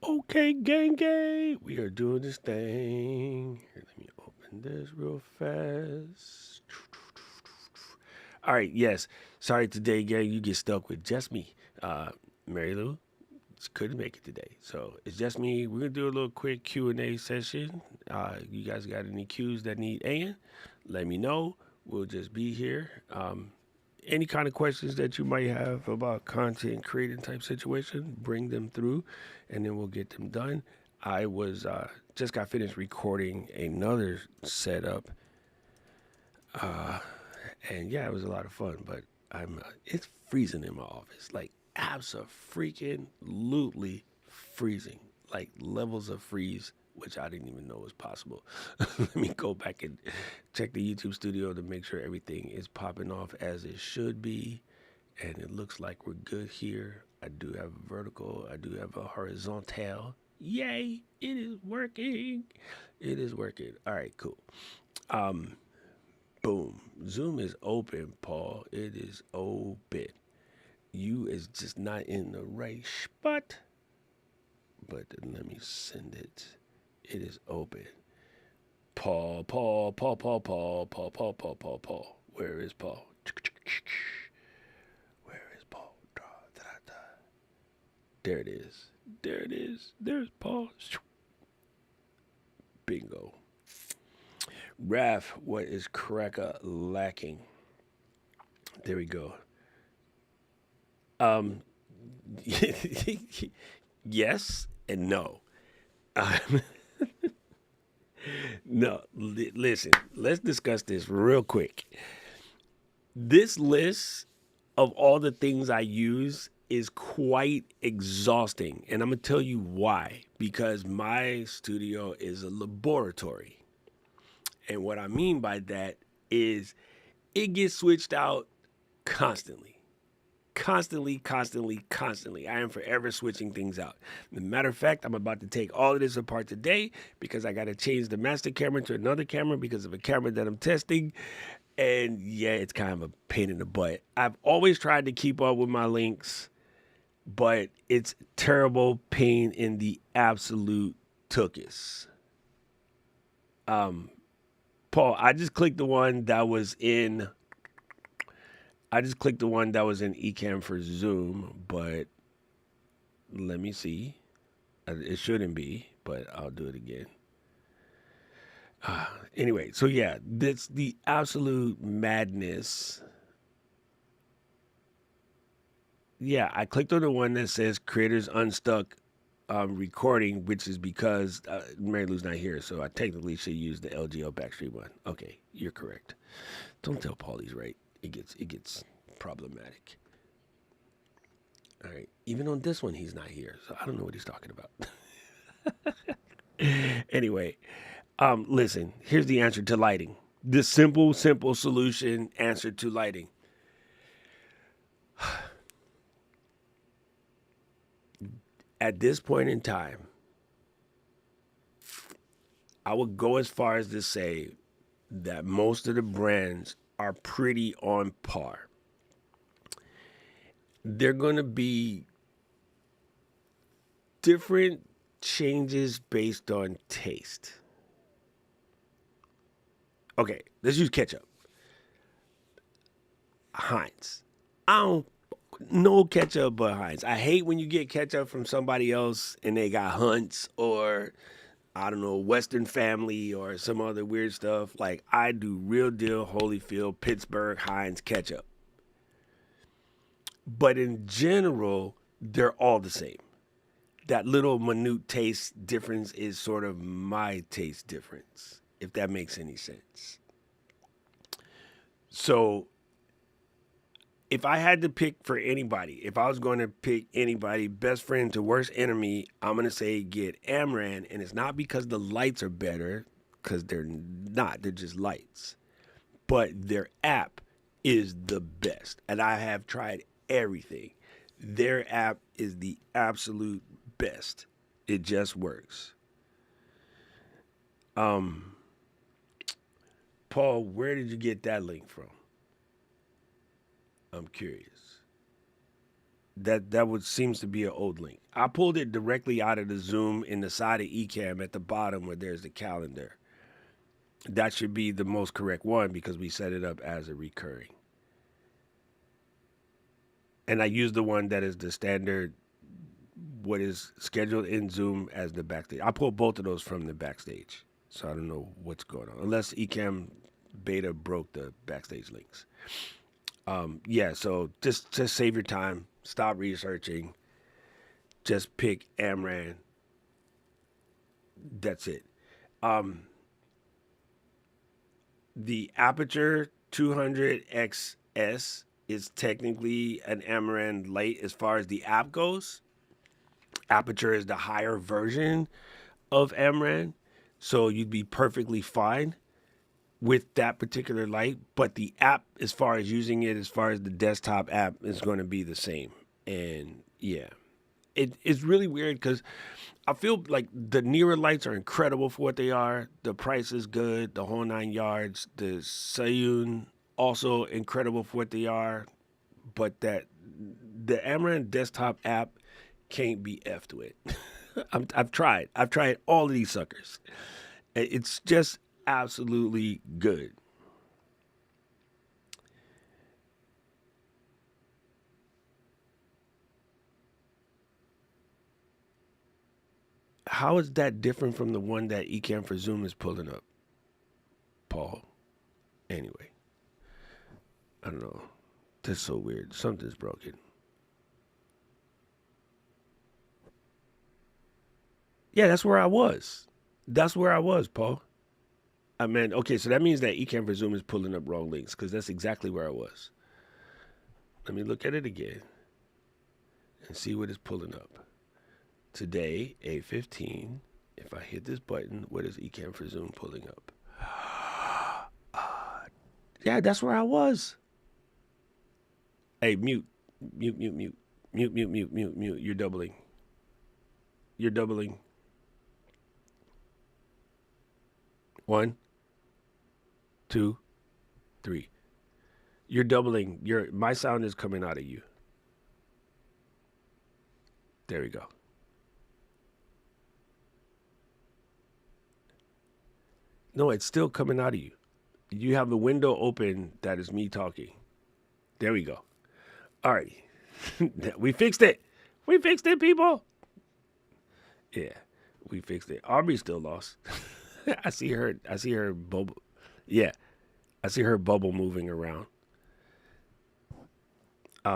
Okay, gang, we are doing this thing. Here, let me open this real fast. All right, yes. Sorry today, gang. You get stuck with just me. Mary Lou couldn't make it today, so it's just me. We're gonna do a little quick Q&A session. You guys got any Q's that need A'n? Let me know. We'll just be here. Any kind of questions that you might have about content creating type situation, bring them through, and then we'll get them done. I was just got finished recording another setup, uh, and yeah, it was a lot of fun. But I'm it's freezing in my office, like absolutely freezing, like levels of freeze, which I didn't even know was possible. Let me go back and check the YouTube studio to make sure everything is popping off as it should be. And it looks like we're good here. I do have a vertical, I do have a horizontal. Yay, it is working. It is working. All right, cool. Um, Boom. Zoom is open, Paul. It is open. You is just not in the right spot. But let me send it. It is open. Paul. Where is Paul? Where is Paul? There it is. There it is. There's Paul. Bingo. Raph, what is cracker lacking? There we go. Um, yes and no. Um, no, listen, let's discuss this real quick. This list of all the things I use is quite exhausting. And I'm going to tell you why. Because my studio is a laboratory. And what I mean by that is it gets switched out constantly. Constantly. I am forever switching things out. As a matter of fact, I'm about to take all of this apart today because I got to change the master camera to another camera because of a camera that I'm testing. And yeah, it's kind of a pain in the butt. I've always tried to keep up with my links, but it's terrible pain in the absolute tuchus. Um, Paul, I just clicked the one that was in Ecamm for Zoom, but let me see. It shouldn't be, but I'll do it again. Anyway, so yeah, that's the absolute madness. Yeah, I clicked on the one that says Creators Unstuck recording, which is because Mary Lou's not here, so I technically should use the LGO backstreet one. Okay, you're correct. Don't tell Paul he's right. It gets problematic. All right, even on this one he's not here, so I don't know what he's talking about. Anyway, listen, here's the answer to lighting. The simple solution answer to lighting. At this point in time, I would go as far as to say that most of the brands are pretty on par. They're going to be different changes based on taste. Okay, let's use ketchup. Heinz. I don't no ketchup but Heinz. I hate when you get ketchup from somebody else and they got Hunt's or I don't know, Western Family or some other weird stuff. Like I do real deal Holyfield, Pittsburgh, Heinz ketchup. But in general, they're all the same. That little minute taste difference is sort of my taste difference, if that makes any sense. So if I had to pick for anybody, if I was going to pick anybody, best friend to worst enemy, I'm going to say get Amran. And it's not because the lights are better, because they're not, they're just lights. But their app is the best. And I have tried everything. Their app is the absolute best. It just works. Um, Paul, where did you get that link from? I'm curious. That would seems to be an old link. I pulled it directly out of the Zoom in the side of Ecamm at the bottom where there's the calendar. That should be the most correct one because we set it up as a recurring. And I use the one that is the standard, what is scheduled in Zoom as the backstage. I pulled both of those from the backstage. So I don't know what's going on. Unless Ecamm beta broke the backstage links. Yeah, so just save your time. Stop researching. Just pick Amran. That's it. The Aperture 200XS is technically an Amaran Lite as far as the app goes. Aperture is the higher version of Amaran, so you'd be perfectly fine with that particular light. But the app, as far as using it, as far as the desktop app, is going to be the same. And yeah, it's really weird because I feel like the newer lights are incredible for what they are. The price is good, the whole 9 yards. The Sayun also incredible for what they are, but that the Amaran desktop app can't be effed with. I've tried. I've tried all of these suckers. It's just absolutely good. How is that different from the one that Ecamm for Zoom is pulling up, Paul? Anyway, I don't know. That's so weird. Something's broken. Yeah, that's where I was. That's where I was, Paul. I mean, okay, so that means that Ecamm for Zoom is pulling up wrong links because that's exactly where I was. Let me look at it again and see what it's pulling up. Today, 8:15. If I hit this button, what is Ecamm for Zoom pulling up? Yeah, that's where I was. Hey, mute, mute, mute, mute, mute, mute, mute, mute, mute. You're doubling. You're doubling. 1, 2, 3. You're doubling. My sound is coming out of you. There we go. No, it's still coming out of you. You have the window open that is me talking. There we go. All right. We fixed it. We fixed it, people. Yeah, we fixed it. Aubrey's still lost. I see her bubble. Yeah, I see her bubble moving around.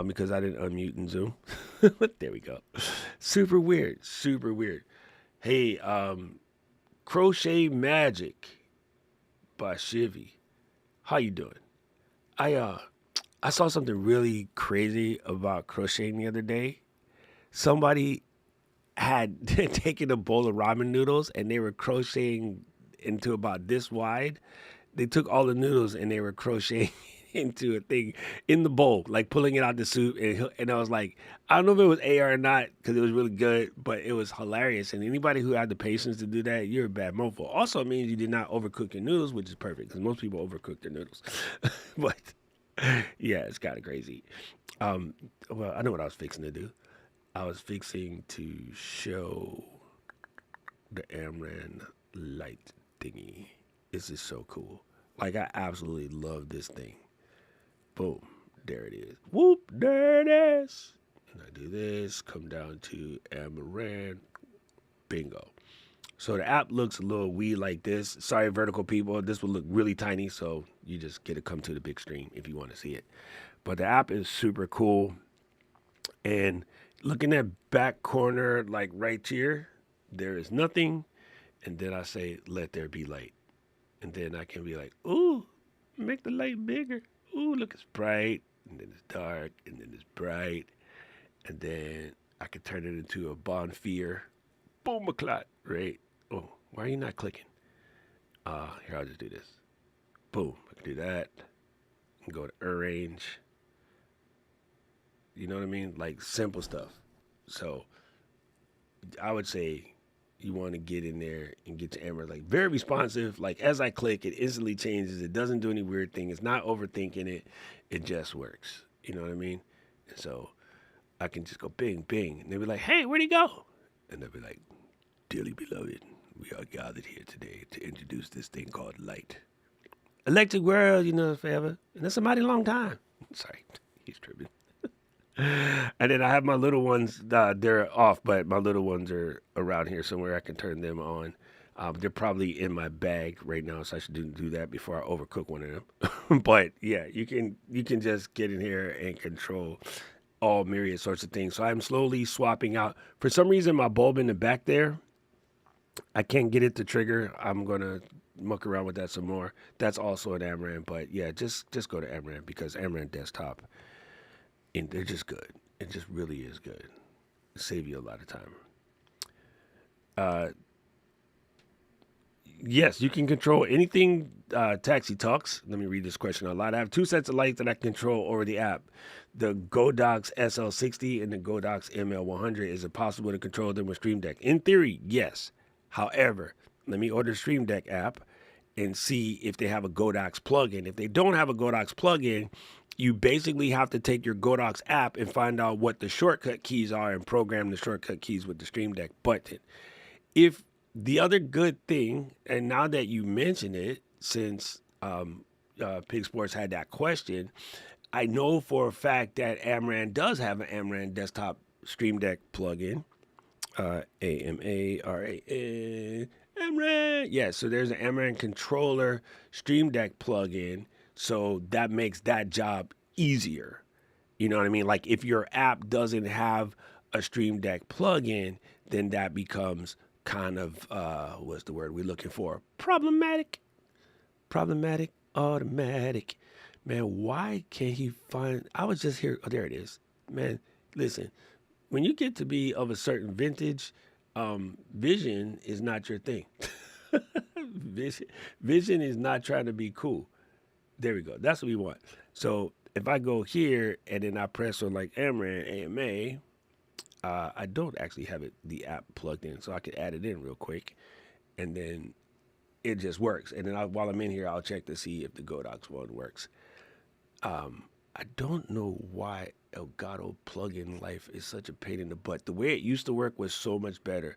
Because I didn't unmute in Zoom. There we go. Super weird. Super weird. Hey, Crochet Magic by Shivy. How you doing? I saw something really crazy about crocheting the other day. Somebody had taken a bowl of ramen noodles and they were crocheting into about this wide. They took all the noodles and they were crocheting into a thing in the bowl, like pulling it out the soup. And I was like, I don't know if it was AR or not because it was really good, but it was hilarious. And anybody who had the patience to do that, you're a bad mofo. Also, it means you did not overcook your noodles, which is perfect because most people overcook their noodles. But yeah, it's kind of crazy. Well, I know what I was fixing to do. I was fixing to show the Amran light thingy. This is so cool. Like, I absolutely love this thing. Boom. There it is. Whoop. There it is. And I do this. Come down to Amaran. Bingo. So the app looks a little wee like this. Sorry, vertical people. This will look really tiny, so you just get to come to the big screen if you want to see it. But the app is super cool. And looking at back corner, like right here, there is nothing. And then I say, let there be light. And then I can be like, ooh, make the light bigger. Ooh, look, it's bright. And then it's dark. And then it's bright. And then I can turn it into a bonfire. Boom, a clot, right? Oh, why are you not clicking? Here, I'll just do this. Boom, I can do that. I can go to arrange. You know what I mean? Like simple stuff. So I would say you want to get in there and get your Amber like very responsive. Like as I click, it instantly changes. It doesn't do any weird thing. It's not overthinking it. It just works. You know what I mean? And so I can just go bing, bing. And they'll be like, hey, where'd he go? And they'll be like, dearly beloved, we are gathered here today to introduce this thing called light. Electric world, forever. And that's a mighty long time. Sorry, he's tripping. And then I have my little ones, they're off, but my little ones are around here somewhere. I can turn them on. They're probably in my bag right now, so I should do that before I overcook one of them. But yeah, you can just get in here and control all myriad sorts of things. So I'm slowly swapping out. For some reason, my bulb in the back there, I can't get it to trigger. I'm gonna muck around with that some more. That's also an Amaran, but yeah, just go to Amaran because Amaran desktop, and they're just good. It just really is good. Save you a lot of time. Yes, you can control anything Taxi Talks. Let me read this question out loud. I have two sets of lights that I control over the app. The Godox SL60 and the Godox ML100. Is it possible to control them with Stream Deck? In theory, yes. However, let me order Stream Deck app and see if they have a Godox plugin. If they don't have a Godox plugin, you basically have to take your Godox app and find out what the shortcut keys are and program the shortcut keys with the Stream Deck button. If the other good thing, and now that you mention it, since Pig Sports had that question, I know for a fact that Amaran does have an Amaran desktop Stream Deck plugin. AMARAN. Amaran. Yeah, so there's an Amaran controller Stream Deck plugin. So that makes that job easier. You know what I mean? Like if your app doesn't have a Stream Deck plugin, then that becomes kind of, what's the word we're looking for? Problematic, automatic. Man, why can't he find, I was just here, oh, there it is. Man, listen, when you get to be of a certain vintage, vision is not your thing. Vision is not trying to be cool. There we go. That's what we want. So if I go here and then I press on like Amaran AMA, I don't actually have the app plugged in, so I could add it in real quick, and then it just works. And then while I'm in here, I'll check to see if the Godox one works. I don't know why Elgato plugin life is such a pain in the butt. The way it used to work was so much better.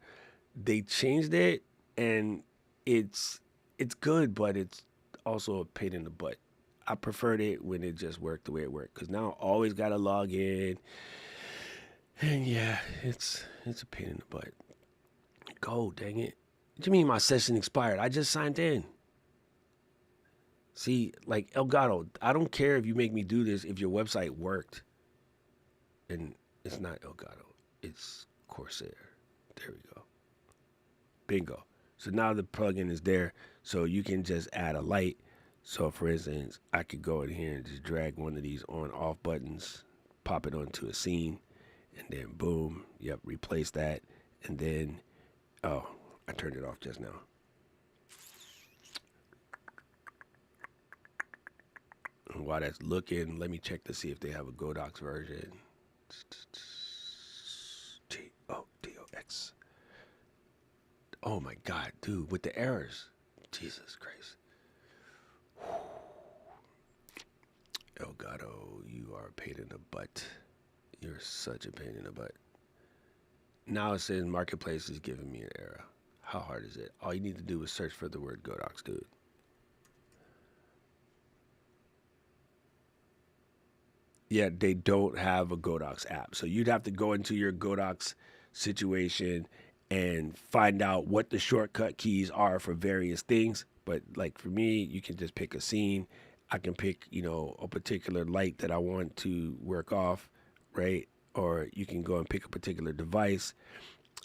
They changed it, and it's good, but it's also a pain in the butt. I preferred it when it just worked the way it worked, because now I always got to log in. And yeah, it's a pain in the butt. Go, dang it. What do you mean my session expired? I just signed in. See, like Elgato, I don't care if you make me do this if your website worked. And it's not Elgato, it's Corsair. There we go. Bingo. So now the plugin is there, so you can just add a light. So for instance, I could go in here and just drag one of these on-off buttons, pop it onto a scene, and then boom, yep, replace that. And then, oh, I turned it off just now. And while that's looking, let me check to see if they have a Godox version. T-O-X. Oh my God, dude, with the errors. Jesus Christ. Elgato, you are a pain in the butt. You're such a pain in the butt. Now it says Marketplace is giving me an error. How hard is it? All you need to do is search for the word Godox, dude. Yeah, they don't have a Godox app. So you'd have to go into your Godox situation and find out what the shortcut keys are for various things. But like for me, you can just pick a scene. I can pick, a particular light that I want to work off, right? Or you can go and pick a particular device.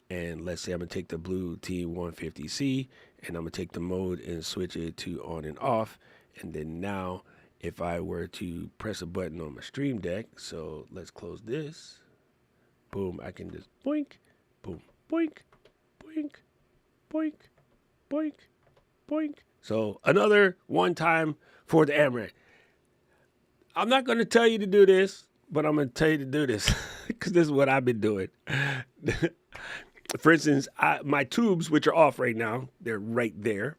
And let's say I'm going to take the blue T150C and I'm going to take the mode and switch it to on and off. And then now, if I were to press a button on my Stream Deck, so let's close this. Boom, I can just boink, boom, boink, boink, boink, boink, boink. So another one time for the Amaran. I'm not going to tell you to do this, but I'm going to tell you to do this because this is what I've been doing. For instance, my tubes, which are off right now, they're right there.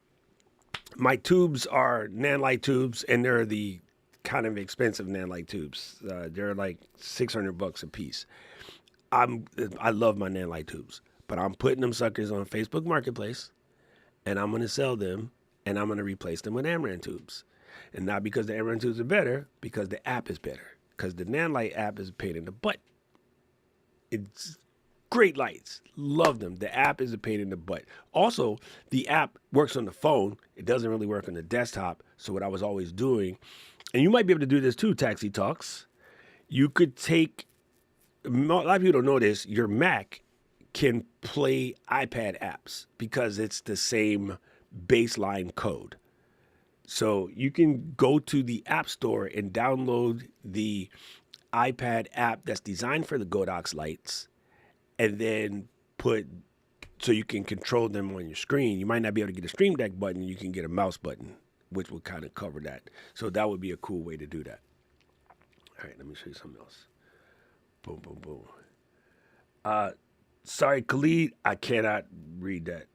My tubes are nanlite tubes, and they're the kind of expensive nanlite tubes. They're like $600 a piece. I love my nanlite tubes, but I'm putting them suckers on Facebook Marketplace, and I'm gonna sell them, and I'm gonna replace them with Amaran tubes, and not because the Amaran tubes are better, because the app is better. Because the nanlite app is a pain in the butt. It's great lights, love them. The app is a pain in the butt. Also, the app works on the phone. It doesn't really work on the desktop. So what I was always doing, and you might be able to do this too, Taxi Talks. You could take, a lot of people don't know this, your Mac can play iPad apps because it's the same baseline code. So you can go to the App Store and download the iPad app that's designed for the Godox lights, and then so you can control them on your screen. You might not be able to get a Stream Deck button. You can get a mouse button, which will kind of cover that. So that would be a cool way to do that. All right, let me show you something else. Boom, boom, boom. Sorry, Khalid, I cannot read that.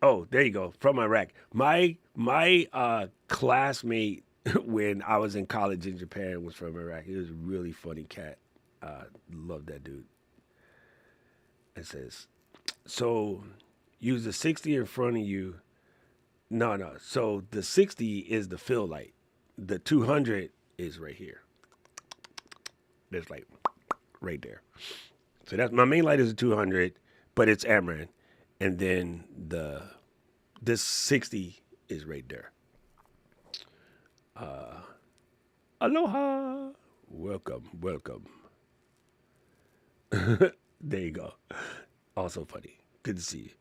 Oh, there you go. From Iraq. My classmate when I was in college in Japan was from Iraq. He was a really funny cat. Love that dude. It says, so use the 60 in front of you. No. So the 60 is the fill light. The 200 is right here. There's like right there. So that's my main light is a 200, but it's Amaran. And then this 60 is right there. Aloha. Welcome. There you go. Also funny. Good to see you.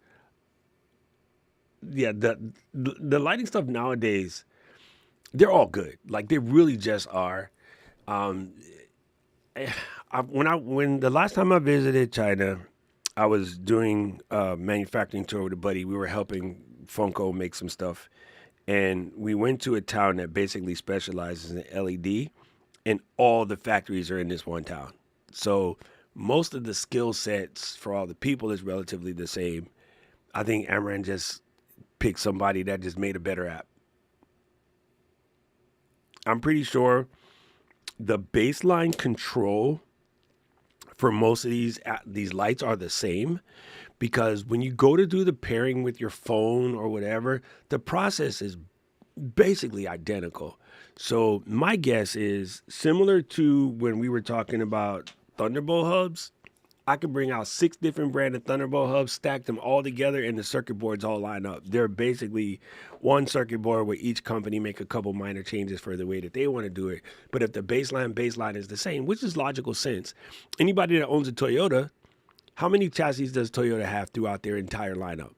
Yeah, the lighting stuff nowadays, they're all good. Like they really just are. When the last time I visited China, I was doing a manufacturing tour with a buddy. We were helping Funko make some stuff, and we went to a town that basically specializes in LED, and all the factories are in this one town. So most of the skill sets for all the people is relatively the same. I think Amaran just picked somebody that just made a better app. I'm pretty sure the baseline control for most of these lights are the same, because when you go to do the pairing with your phone or whatever, the process is basically identical. So my guess is similar to when we were talking about Thunderbolt hubs. I could bring out 6 different brand of Thunderbolt hubs, stack them all together, and the circuit boards all line up. They're basically one circuit board where each company make a couple minor changes for the way that they want to do it. But if the baseline is the same, which is logical sense, anybody that owns a Toyota, how many chassis does Toyota have throughout their entire lineup?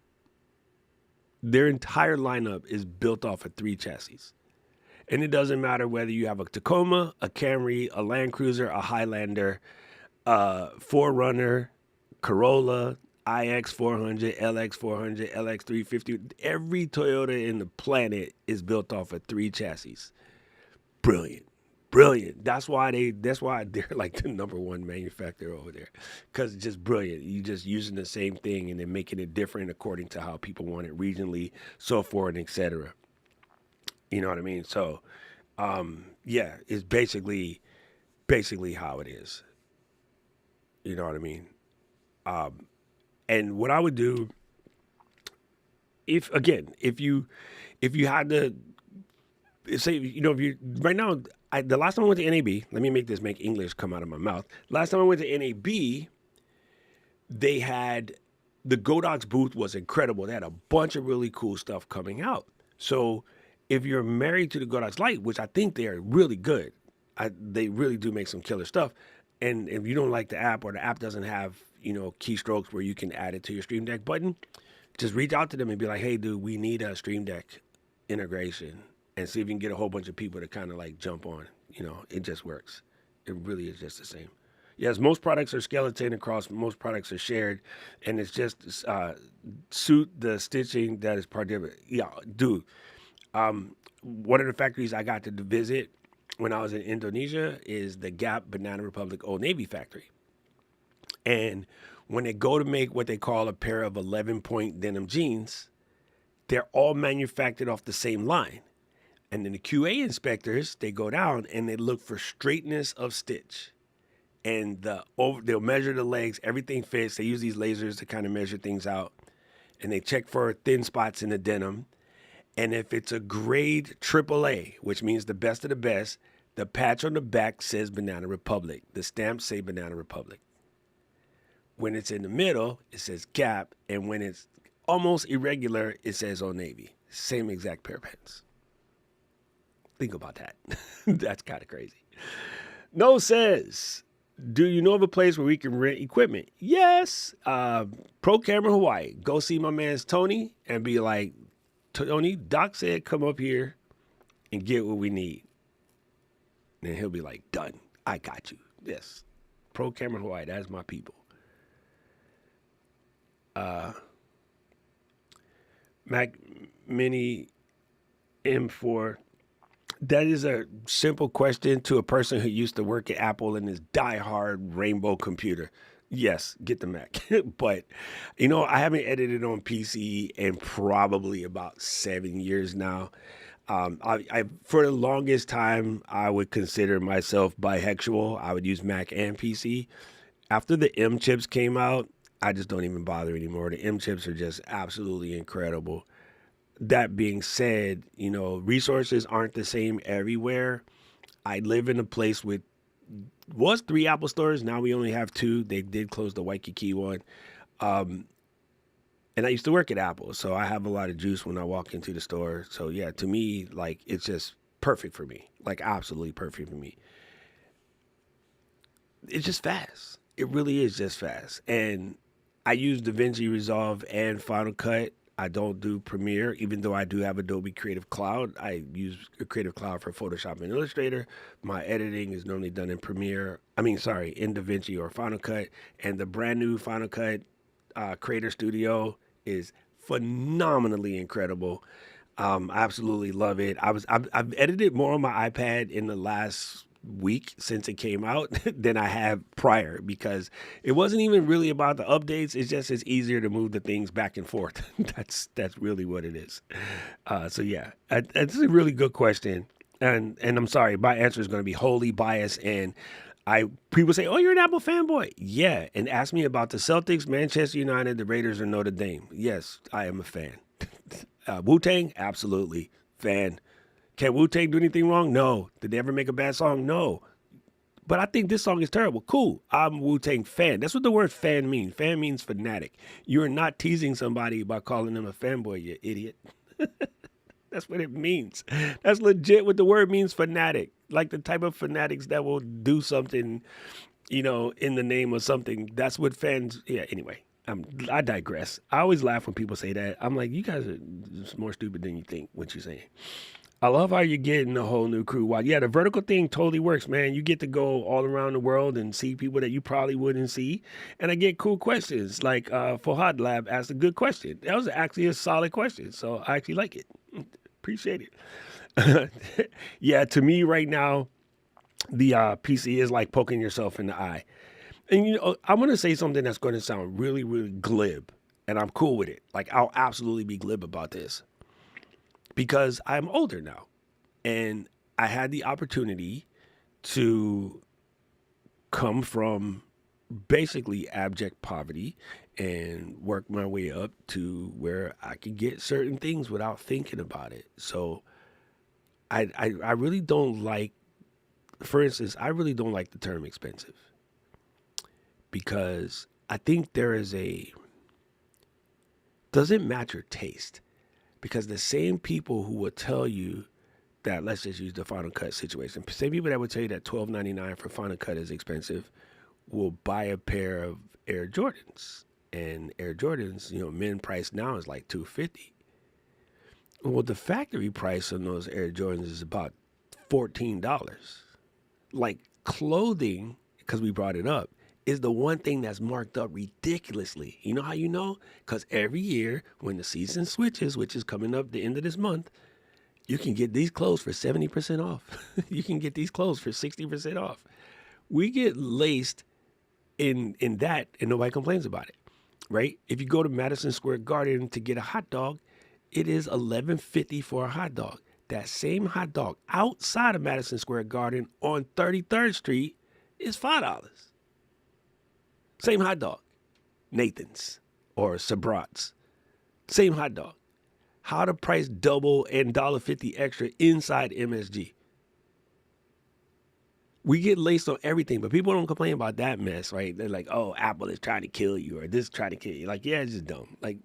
Their entire lineup is built off of 3 chassis. And it doesn't matter whether you have a Tacoma, a Camry, a Land Cruiser, a Highlander, 4Runner, Corolla, iX 400, LX 400, LX 350. Every Toyota in the planet is built off of 3 chassis. Brilliant. That's why they're like the number one manufacturer over there, because it's just brilliant. You just using the same thing and then making it different according to how people want it regionally, so forth and etc. You know what I mean? So, yeah, it's basically how it is. You know what I mean? And what I would do, if you had to say, if you right now, the last time I went to NAB, let me make English come out of my mouth. Last time I went to NAB, they had the Godox booth was incredible. They had a bunch of really cool stuff coming out. So if you're married to the Godox Light, which I think they are really good, they really do make some killer stuff. And if you don't like the app, or the app doesn't have, keystrokes where you can add it to your Stream Deck button, just reach out to them and be like, hey, dude, we need a Stream Deck integration, and see if you can get a whole bunch of people to kind of like jump on. It just works. It really is just the same. Yes, most products are skeleton across, most products are shared, and it's just suit the stitching that is part of it. Yeah, dude. One of the factories I got to visit when I was in Indonesia is the Gap Banana Republic Old Navy factory. And when they go to make what they call a pair of 11-point denim jeans, they're all manufactured off the same line. And then the QA inspectors, they go down and they look for straightness of stitch. And they'll measure the legs, everything fits. They use these lasers to kind of measure things out. And they check for thin spots in the denim. And if it's a grade AAA, which means the best of the best, the patch on the back says Banana Republic. The stamps say Banana Republic. When it's in the middle, it says Gap. And when it's almost irregular, it says Old Navy. Same exact pair of pants. Think about that. That's kind of crazy. No says, do you know of a place where we can rent equipment? Yes. Pro Camera Hawaii. Go see my man's Tony and be like, Tony, Doc said come up here and get what we need. And he'll be like, done. I got you. Yes. Pro Camera Hawaii. That's my people. Mac Mini M4. That is a simple question to a person who used to work at Apple and is diehard Rainbow computer. Yes, get the Mac. But, I haven't edited on PC in probably about 7 years now. I for the longest time, I would consider myself bisexual. I would use Mac and PC. After the M chips came out, I just don't even bother anymore. The M chips are just absolutely incredible. That being said, resources aren't the same everywhere. I live in a place with was 3 Apple stores. Now we only have 2. They did close the Waikiki one. And I used to work at Apple, so I have a lot of juice when I walk into the store. So yeah, to me, like, it's just perfect for me. Like, absolutely perfect for me. It's just fast. It really is just fast. And I use DaVinci Resolve and Final Cut. I don't do Premiere, even though I do have Adobe Creative Cloud. I use Creative Cloud for Photoshop and Illustrator. My editing is normally done in in DaVinci or Final Cut. And the brand new Final Cut Creator Studio is phenomenally incredible. I absolutely love it. I've edited more on my iPad in the last week since it came out than I have prior, because it wasn't even really about the updates. It's easier to move the things back and forth. That's really what it is. So yeah, that's a really good question. And I'm sorry, my answer is going to be wholly biased. And people say, oh, you're an Apple fanboy. Yeah. And ask me about the Celtics, Manchester United, the Raiders, or Notre Dame. Yes, I am a fan. Wu-Tang, absolutely. Fan. Can Wu-Tang do anything wrong? No. Did they ever make a bad song? No. But I think this song is terrible. Cool. I'm a Wu-Tang fan. That's what the word fan means. Fan means fanatic. You're not teasing somebody by calling them a fanboy, you idiot. That's what it means. That's legit what the word means, fanatic. Like the type of fanatics that will do something, in the name of something. That's what fans, yeah, anyway. I digress. I always laugh when people say that. I'm like, you guys are more stupid than you think, what you're saying. I love how you're getting a whole new crew. Wow. Yeah, the vertical thing totally works, man. You get to go all around the world and see people that you probably wouldn't see. And I get cool questions. Like Fahad Lab asked a good question. That was actually a solid question. So I actually like it. Appreciate it. Yeah, to me right now, the PC is like poking yourself in the eye. And, I'm going to say something that's going to sound really, really glib. And I'm cool with it. Like, I'll absolutely be glib about this. Because I'm older now, and I had the opportunity to come from basically abject poverty and work my way up to where I could get certain things without thinking about it. So I really don't like, for instance, I really don't like the term expensive, because I think doesn't match your taste. Because the same people who will tell you that, let's just use the Final Cut situation, same people that would tell you that $12.99 for Final Cut is expensive will buy a pair of Air Jordans. And Air Jordans, men price now is like $250. Well, the factory price on those Air Jordans is about $14. Like, clothing, because we brought it up, is the one thing that's marked up ridiculously. You know how you know? Because every year when the season switches, which is coming up the end of this month, you can get these clothes for 70% off. You can get these clothes for 60% off. We get laced in that, and nobody complains about it, right? If you go to Madison Square Garden to get a hot dog, it is $11.50 for a hot dog. That same hot dog outside of Madison Square Garden on 33rd Street is $5. Same hot dog, Nathan's or Sabrat's. Same hot dog. How the price double and $1.50 extra inside MSG. We get laced on everything, but people don't complain about that mess, right? They're like, oh, Apple is trying to kill you or this is trying to kill you. Like, yeah, it's just dumb. Like,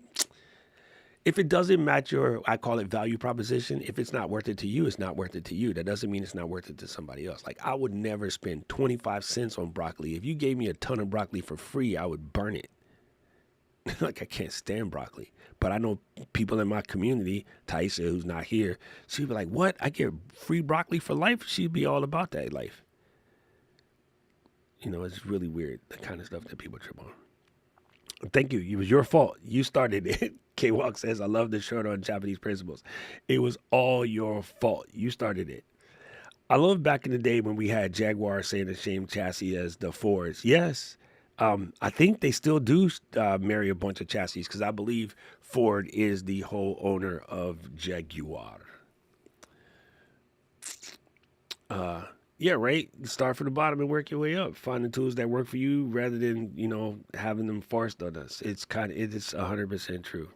if it doesn't match your, I call it value proposition, if it's not worth it to you, it's not worth it to you. That doesn't mean it's not worth it to somebody else. Like, I would never spend 25 cents on broccoli. If you gave me a ton of broccoli for free, I would burn it. Like, I can't stand broccoli. But I know people in my community, Taisha, who's not here, she'd be like, what? I get free broccoli for life? She'd be all about that life. You know, it's really weird, the kind of stuff that people trip on. Thank you. It was your fault. You started it. K-Walk says, I love the shirt on Japanese principles. It was all your fault. You started it. I love back in the day when we had Jaguar saying the same chassis as the Fords. Yes. I think they still do marry a bunch of chassis because I believe Ford is the whole owner of Jaguar. Yeah, right. Start from the bottom and work your way up. Find the tools that work for you rather than, you know, having them forced on us. It's 100% true.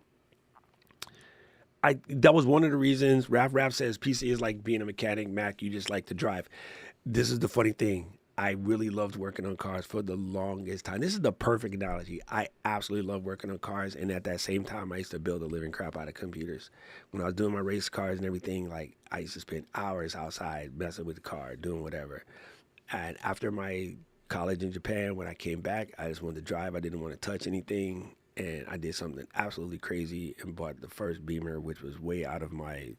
That was one of the reasons Raf says PC is like being a mechanic, Mac, you just like to drive. This is the funny thing. I really loved working on cars for the longest time. This is the perfect analogy. I absolutely love working on cars, and at that same time, I used to build a living crap out of computers. When I was doing my race cars and everything, like I used to spend hours outside messing with the car, doing whatever. And after my college in Japan, when I came back, I just wanted to drive. I didn't want to touch anything, and I did something absolutely crazy and bought the first Beamer, which was way out of my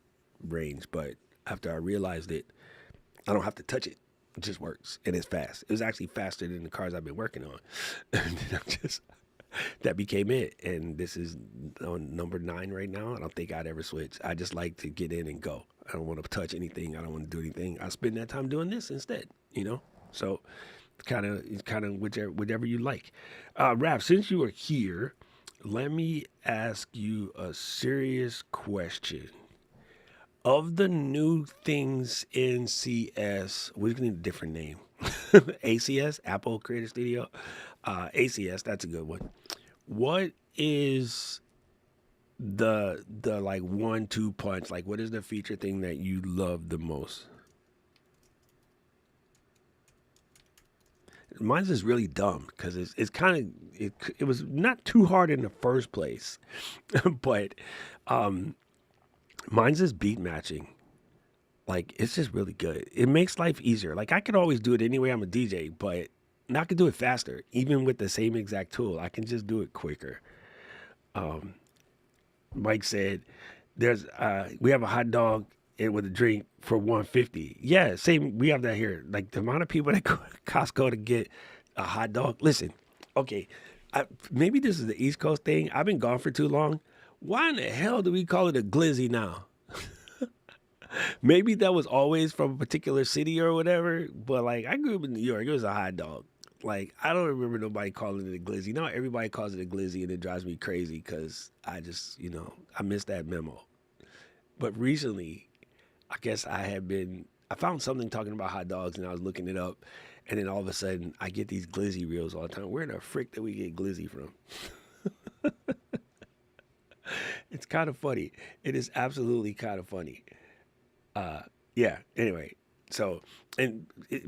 range. But after I realized it, I don't have to touch it. It just works, and it's fast. It was actually faster than the cars I've been working on. And that became it, and this is on number 9 right now. I don't think I'd ever switch. I just like to get in and go. I don't want to touch anything. I don't want to do anything. I spend that time doing this instead, you know? So kind of whichever you like. Raph, since you are here, let me ask you a serious question. Of the new things in CS, we're gonna need a different name. ACS, Apple Creator Studio. ACS, that's a good one. What is the like 1-2 punch? Like, what is the feature thing that you love the most? Mine's is really dumb because it's kind of it was not too hard in the first place, but mine's is beat matching. Like, it's just really good. It makes life easier. Like, I could always do it anyway. I'm a DJ, but now I can do it faster. Even with the same exact tool, I can just do it quicker. Mike said, "There's we have a hot dog and with a drink for 150." Yeah, same. We have that here. Like, the amount of people that go to Costco to get a hot dog. Listen, okay, maybe this is the East Coast thing. I've been gone for too long. Why in the hell do we call it a glizzy now? Maybe that was always from a particular city or whatever, but like I grew up in New York, it was a hot dog. Like, I don't remember nobody calling it a glizzy. Now everybody calls it a glizzy, and it drives me crazy because I just, I missed that memo. But recently, I guess I found something talking about hot dogs, and I was looking it up, and then all of a sudden I get these glizzy reels all the time. Where the frick did we get glizzy from? It's kind of funny. It is absolutely kind of funny. Yeah. Anyway, so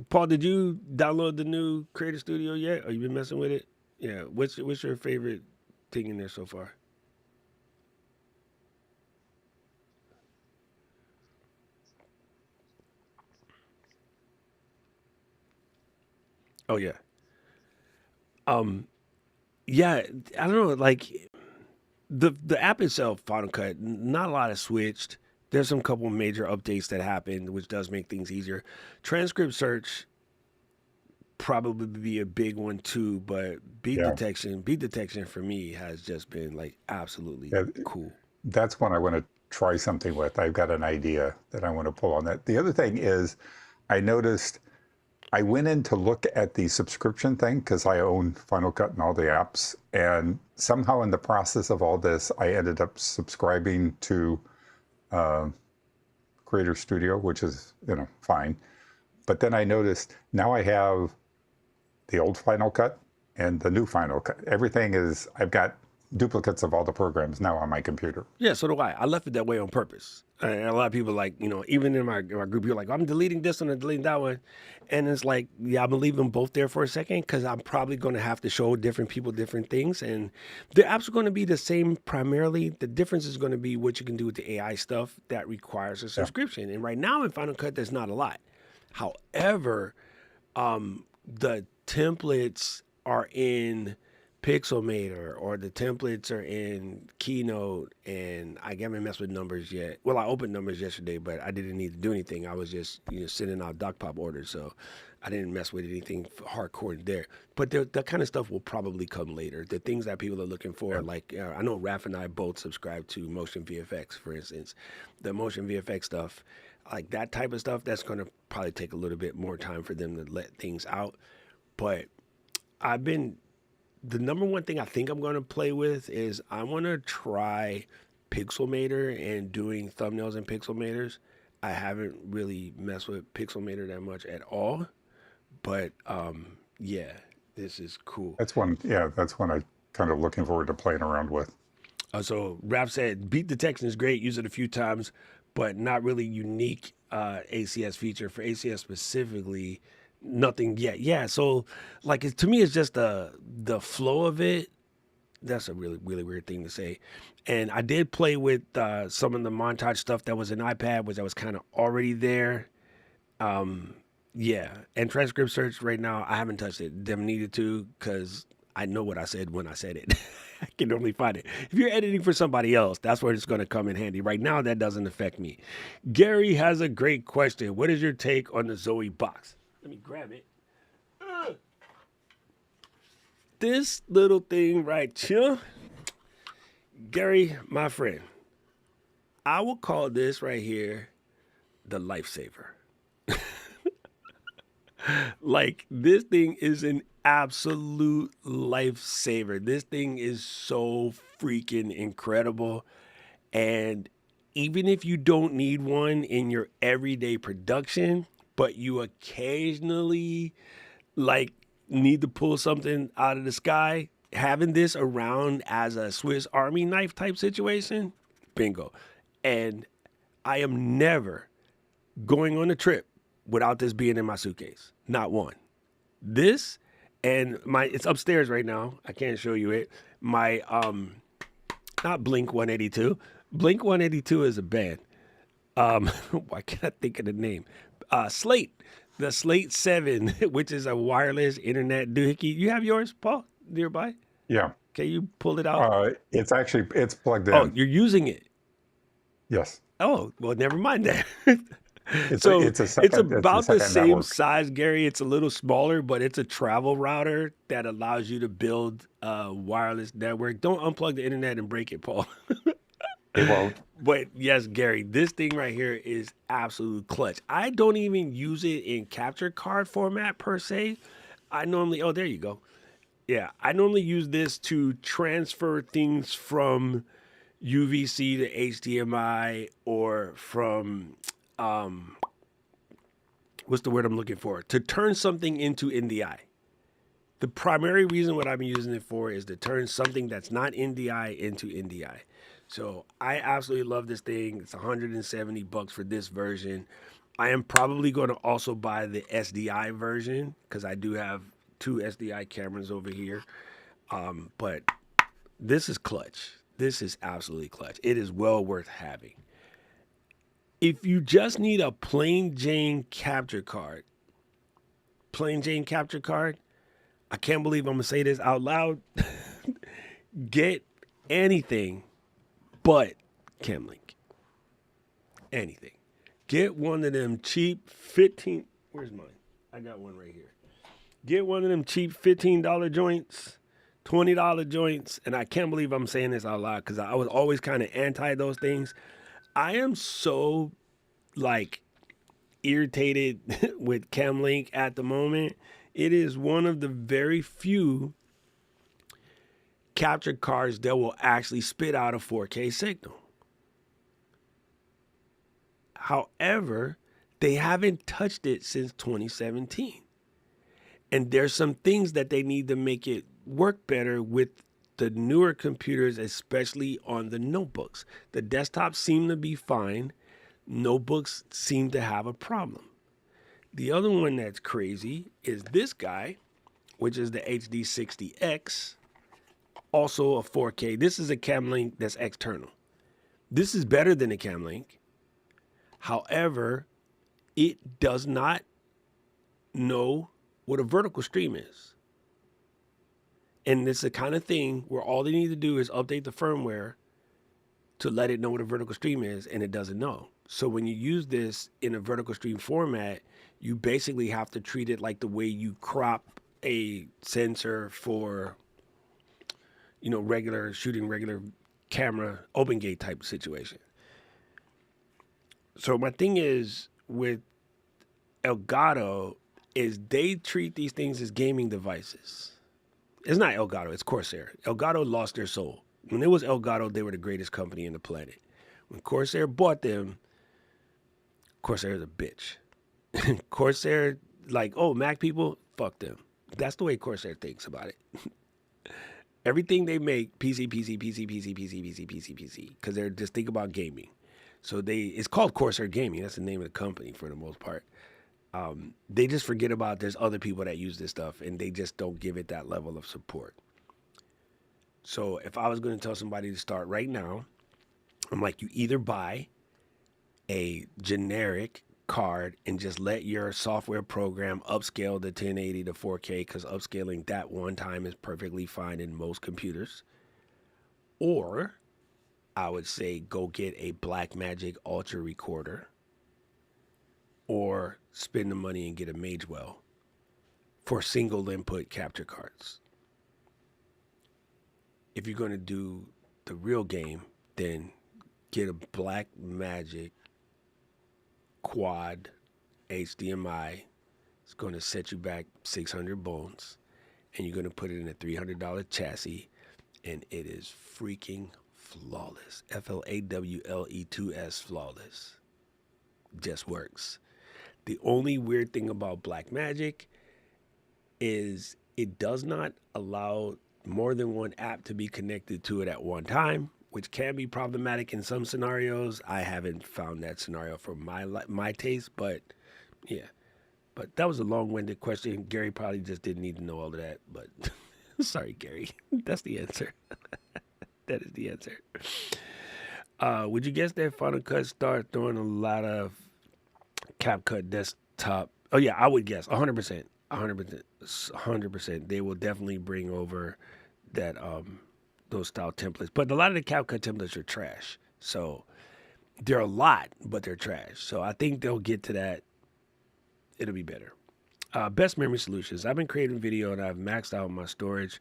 Paul, did you download the new Creator Studio yet? Or you been messing with it? Yeah. What's your favorite thing in there so far? Oh yeah. Um. Yeah. I don't know. Like the app itself, Final Cut, not a lot has switched. There's some couple major updates that happened, which does make things easier. Transcript search probably be a big one too, but Yeah, beat detection for me has just been like absolutely yeah, cool. that's one I want to try something with. I've got an idea that I want to pull on that. The other thing is, I noticed I went in to look at the subscription thing because I own Final Cut and all the apps, and somehow in the process of all this, I ended up subscribing to Creator Studio, which is, fine. But then I noticed now I have the old Final Cut and the new Final Cut. I've got duplicates of all the programs now on my computer. Yeah, so do I. I left it that way on purpose. And a lot of people even in my group, you're like, I'm deleting this one and deleting that one. And it's like, yeah, I'm gonna leave them both there for a second because I'm probably going to have to show different people different things. And the apps are going to be the same primarily. The difference is going to be what you can do with the AI stuff that requires a Yeah. subscription. And right now in Final Cut, there's not a lot. However, the templates are in Pixelmator or the templates are in Keynote, and I haven't messed with numbers yet. Well, I opened numbers yesterday, but I didn't need to do anything. I was just sending out doc pop orders, so I didn't mess with anything hardcore there. But that kind of stuff will probably come later. The things that people are looking for, like I know Raph and I both subscribe to Motion VFX, for instance. The Motion VFX stuff, like that type of stuff, that's going to probably take a little bit more time for them to let things out. But the number one thing I think I'm going to play with is I want to try Pixelmator and doing thumbnails in Pixelmators. I haven't really messed with Pixelmator that much at all, but yeah, this is cool. That's one I kind of looking forward to playing around with. So Rap said, beat detection is great. Use it a few times, but not really unique ACS feature for ACS specifically. Nothing yet. Yeah. So like to me, it's just the flow of it. That's a really, really weird thing to say. And I did play with some of the montage stuff that was in iPad, which I was kind of already there. Yeah. And transcript search right now, I haven't touched it. Them needed to because I know what I said when I said it. I can only find it. If you're editing for somebody else, that's where it's going to come in handy. Right now, that doesn't affect me. Gary has a great question. What is your take on the Zoe box? Let me grab it. This little thing right here, Gary, my friend, I will call this right here the lifesaver. Like, this thing is an absolute lifesaver. This thing is so freaking incredible. And even if you don't need one in your everyday production, but you occasionally like need to pull something out of the sky, having this around as a Swiss Army knife type situation, bingo. And I am never going on a trip without this being in my suitcase. Not one. This and it's upstairs right now. I can't show you it. My not Blink 182. Blink 182 is a band. Why can't I think of the name? Slate, the Slate 7, which is a wireless internet doohickey. You have yours, Paul, nearby? Yeah. Can you pull it out? It's plugged in. Oh, you're using it. Yes. Oh, well, never mind that. It's it's about the same network. size, Gary. It's a little smaller, but it's a travel router that allows you to build a wireless network. Don't unplug the internet and break it, Paul. It won't. But yes, Gary, this thing right here is absolute clutch. I don't even use it in capture card format per se. Oh, there you go. Yeah, I normally use this to transfer things from UVC to HDMI or from, what's the word I'm looking for? To turn something into NDI. The primary reason what I've been using it for is to turn something that's not NDI into NDI. So I absolutely love this thing. It's $170 for this version. I am probably going to also buy the SDI version because I do have 2 SDI cameras over here. But this is clutch. This is absolutely clutch. It is well worth having. If you just need a plain Jane capture card, I can't believe I'm going to say this out loud. Get anything but Camlink. Anything. Get one of them cheap 15. Where's mine? I got one right here. Get one of them cheap $15 joints, $20 joints. And I can't believe I'm saying this out loud because I was always kind of anti those things. I am so irritated with Camlink at the moment. It is one of the very few capture cards that will actually spit out a 4K signal. However, they haven't touched it since 2017. And there's some things that they need to make it work better with the newer computers, especially on the notebooks. The desktops seem to be fine. Notebooks seem to have a problem. The other one that's crazy is this guy, which is the HD60X, also a 4K. This is a cam link that's external. This is better than a cam link. However, it does not know what a vertical stream is. And it's the kind of thing where all they need to do is update the firmware to let it know what a vertical stream is, and it doesn't know. So when you use this in a vertical stream format, you basically have to treat it like the way you crop a sensor for, regular camera, open gate type situation. So my thing is with Elgato is they treat these things as gaming devices. It's not Elgato, it's Corsair. Elgato lost their soul. When it was Elgato, they were the greatest company in the planet. When Corsair bought them, Corsair is a bitch. Corsair, like, oh, Mac people, fuck them. That's the way Corsair thinks about it. Everything they make, PC, because they're just think about gaming. So it's called Corsair Gaming. That's the name of the company for the most part. They just forget about there's other people that use this stuff, and they just don't give it that level of support. So if I was going to tell somebody to start right now, I'm like, you either buy a generic card and just let your software program upscale the 1080 to 4K, because upscaling that one time is perfectly fine in most computers. Or I would say go get a Blackmagic Ultra recorder, or spend the money and get a Magewell for single input capture cards. If you're going to do the real game, then get a Blackmagic quad HDMI. It's going to set you back 600 bones, and you're going to put it in a $300 chassis, and it is freaking flawless. FLAWLE2S flawless. Just works. The only weird thing about Blackmagic is it does not allow more than one app to be connected to it at one time, which can be problematic in some scenarios. I haven't found that scenario for my taste, but yeah. But that was a long-winded question. Gary probably just didn't need to know all of that, but sorry, Gary. That's the answer. That is the answer. Would you guess that Final Cut starts throwing a lot of CapCut desktop? Oh yeah, I would guess 100%. 100%. They will definitely bring over that those style templates. But a lot of the CapCut templates are trash. So they're a lot, but they're trash. So I think they'll get to that. It'll be better. Best memory solutions. I've been creating video and I've maxed out my storage.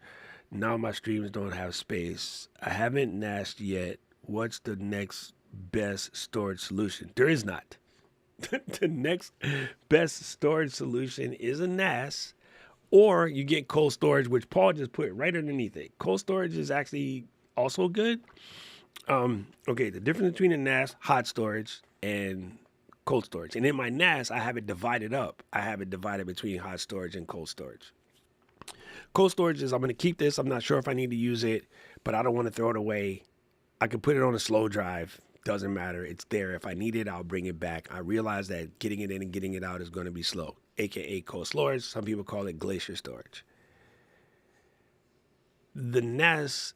Now my streams don't have space. I haven't NASed yet. What's the next best storage solution? There is not. The next best storage solution is a NAS, or you get cold storage, which Paul just put right underneath it. Cold storage is actually also good. Okay, the difference between a NAS, hot storage, and cold storage. And in my NAS, I have it divided up. I have it divided between hot storage and cold storage. Cold storage is I'm going to keep this. I'm not sure if I need to use it, but I don't want to throw it away. I can put it on a slow drive. Doesn't matter. It's there. If I need it, I'll bring it back. I realize that getting it in and getting it out is going to be slow, aka cold storage. Some people call it glacier storage. The NAS,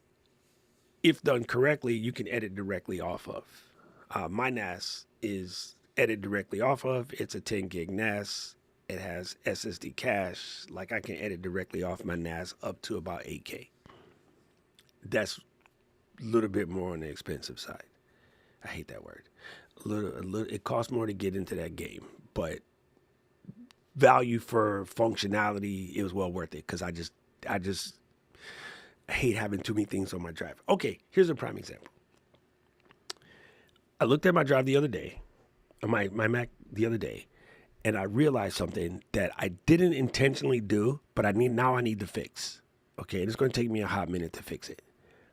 if done correctly, you can edit directly off of. My NAS is edit directly off of. It's a 10 gig NAS. It has SSD cache. Like I can edit directly off my NAS up to about 8K. That's a little bit more on the expensive side. I hate that word. A little. It costs more to get into that game, but value for functionality, it was well worth it because I hate having too many things on my drive. Okay, here's a prime example. I looked at my drive the other day, my Mac the other day, and I realized something that I didn't intentionally do, but I need to fix. Okay, it's going to take me a hot minute to fix it.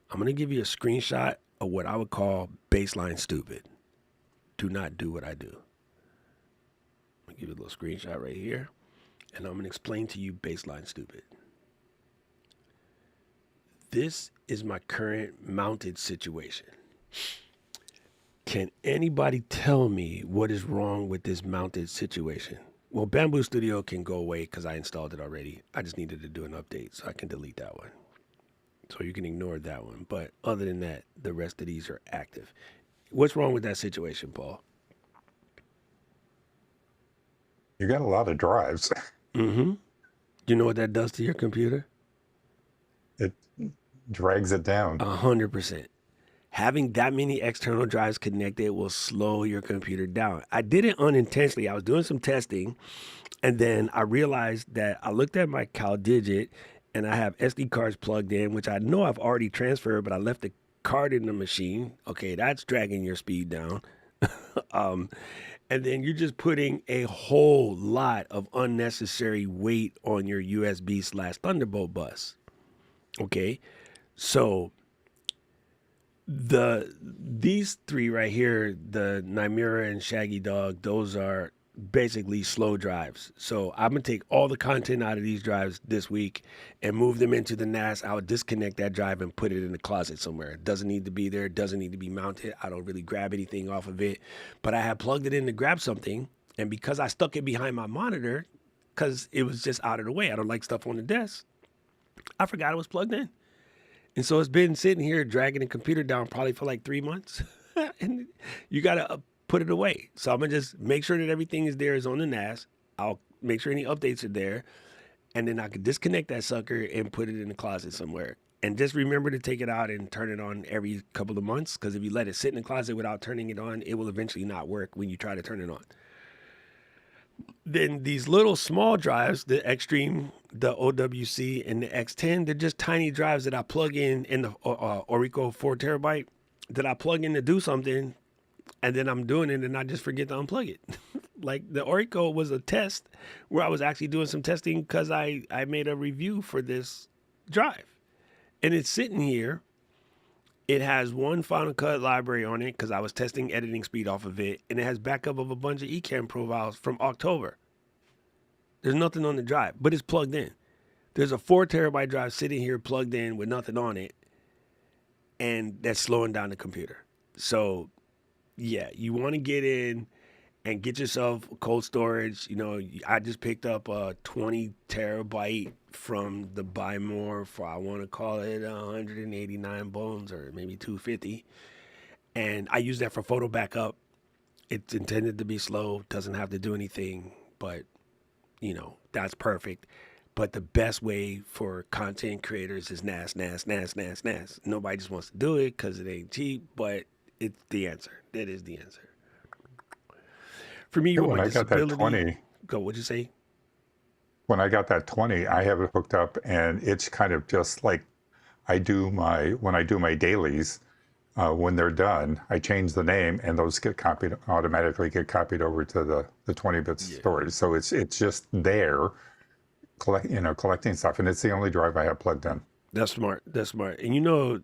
I'm going to give you a screenshot of what I would call baseline stupid. do not do what I do. I'm gonna give you a little screenshot right here, and I'm gonna explain to you baseline stupid. This is my current mounted situation. Can anybody tell me what is wrong with this mounted situation? Well, Bamboo Studio can go away because I installed it already. I just needed to do an update, so I can delete that one. So you can ignore that one. But other than that, the rest of these are active. What's wrong with that situation, Paul? You got a lot of drives. Mm-hmm. You know what that does to your computer? It drags it down. 100%. Having that many external drives connected will slow your computer down. I did it unintentionally. I was doing some testing, and then I realized that I looked at my CalDigit, and I have SD cards plugged in, which I know I've already transferred, but I left the card in the machine. Okay, that's dragging your speed down. And then you're just putting a whole lot of unnecessary weight on your USB/Thunderbolt bus. Okay, so these three right here, the Nymera and Shaggy Dog, those are basically slow drives. So I'm gonna take all the content out of these drives this week and move them into the NAS. I'll disconnect that drive and put it in the closet somewhere. It doesn't need to be there, it doesn't need to be mounted. I don't really grab anything off of it. But I had plugged it in to grab something, and because I stuck it behind my monitor, because it was just out of the way. I don't like stuff on the desk. I forgot it was plugged in. And so it's been sitting here dragging the computer down probably for like 3 months. And you got to put it away. So I'm going to just make sure that everything is there, is on the NAS. I'll make sure any updates are there. And then I can disconnect that sucker and put it in the closet somewhere. And just remember to take it out and turn it on every couple of months. Because if you let it sit in the closet without turning it on, it will eventually not work when you try to turn it on. Then these little small drives, the Extreme, the OWC, and the X10, they're just tiny drives that I plug in the Orico 4 terabyte that I plug in to do something, and then I'm doing it and I just forget to unplug it. Like the Orico was a test where I was actually doing some testing because I made a review for this drive. And it's sitting here. It has one Final Cut library on it because I was testing editing speed off of it, and it has backup of a bunch of Ecamm profiles from October. There's nothing on the drive, but it's plugged in. There's a 4 terabyte drive sitting here plugged in with nothing on it, and that's slowing down the computer. So, yeah, you want to get in and get yourself cold storage. You know, I just picked up a 20 terabyte from the Buy More for, I want to call it 189 bones or maybe 250. And I use that for photo backup. It's intended to be slow, doesn't have to do anything, but you know, that's perfect. But the best way for content creators is NAS, NAS, NAS, NAS, NAS. Nobody just wants to do it because it ain't cheap, but it's the answer. That is the answer. For me, Yeah, with when my I got that disability, 20, go, what'd you say? when I got that 20, I have it hooked up, and it's kind of just like when I do my dailies, when they're done, I change the name, and those automatically get copied over to the 20-bit Yeah, storage. So it's just there, collecting stuff, and it's the only drive I have plugged in. that's smart. That's smart. And you know,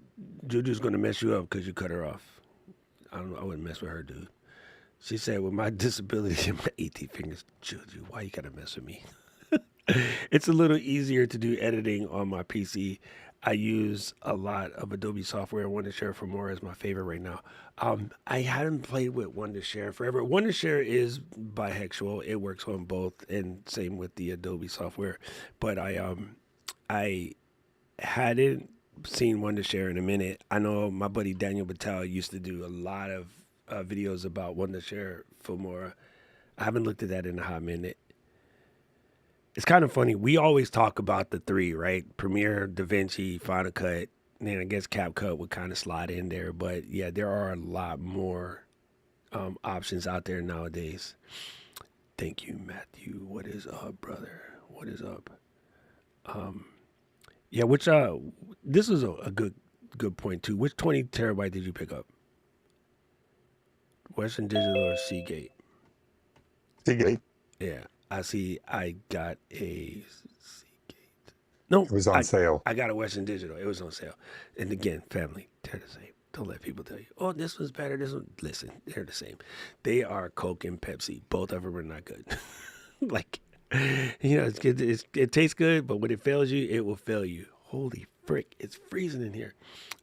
Juju's gonna mess you up because you cut her off. I don't know. I wouldn't mess with her, dude. She said, with my disability and my 18 fingers, Juju, why you gotta mess with me? It's a little easier to do editing on my PC. I use a lot of Adobe software. Wondershare for More is my favorite right now. I hadn't played with Wondershare forever. Wondershare is bihexual. It works on both, and same with the Adobe software. But I hadn't seen Wondershare in a minute. I know my buddy Daniel Battelle used to do a lot of videos about Wondershare for More. I haven't looked at that in a hot minute. It's kind of funny. We always talk about the three, right? Premiere, DaVinci, Final Cut, and then I guess CapCut would kind of slide in there. But yeah, there are a lot more options out there nowadays. Thank you, Matthew. What is up, brother? What is up? Yeah, which this is a good point too. Which 20 terabyte did you pick up? Western Digital or Seagate? Seagate. Yeah, I see. I got a Seagate. No, It was on sale. I got a Western Digital. It was on sale. And again, family, they're the same. Don't let people tell you, oh, this one's better. This one, listen, they're the same. They are Coke and Pepsi. Both of them are not good. Like, it's good. It tastes good, but when it fails you, it will fail you. Holy frick, it's freezing in here.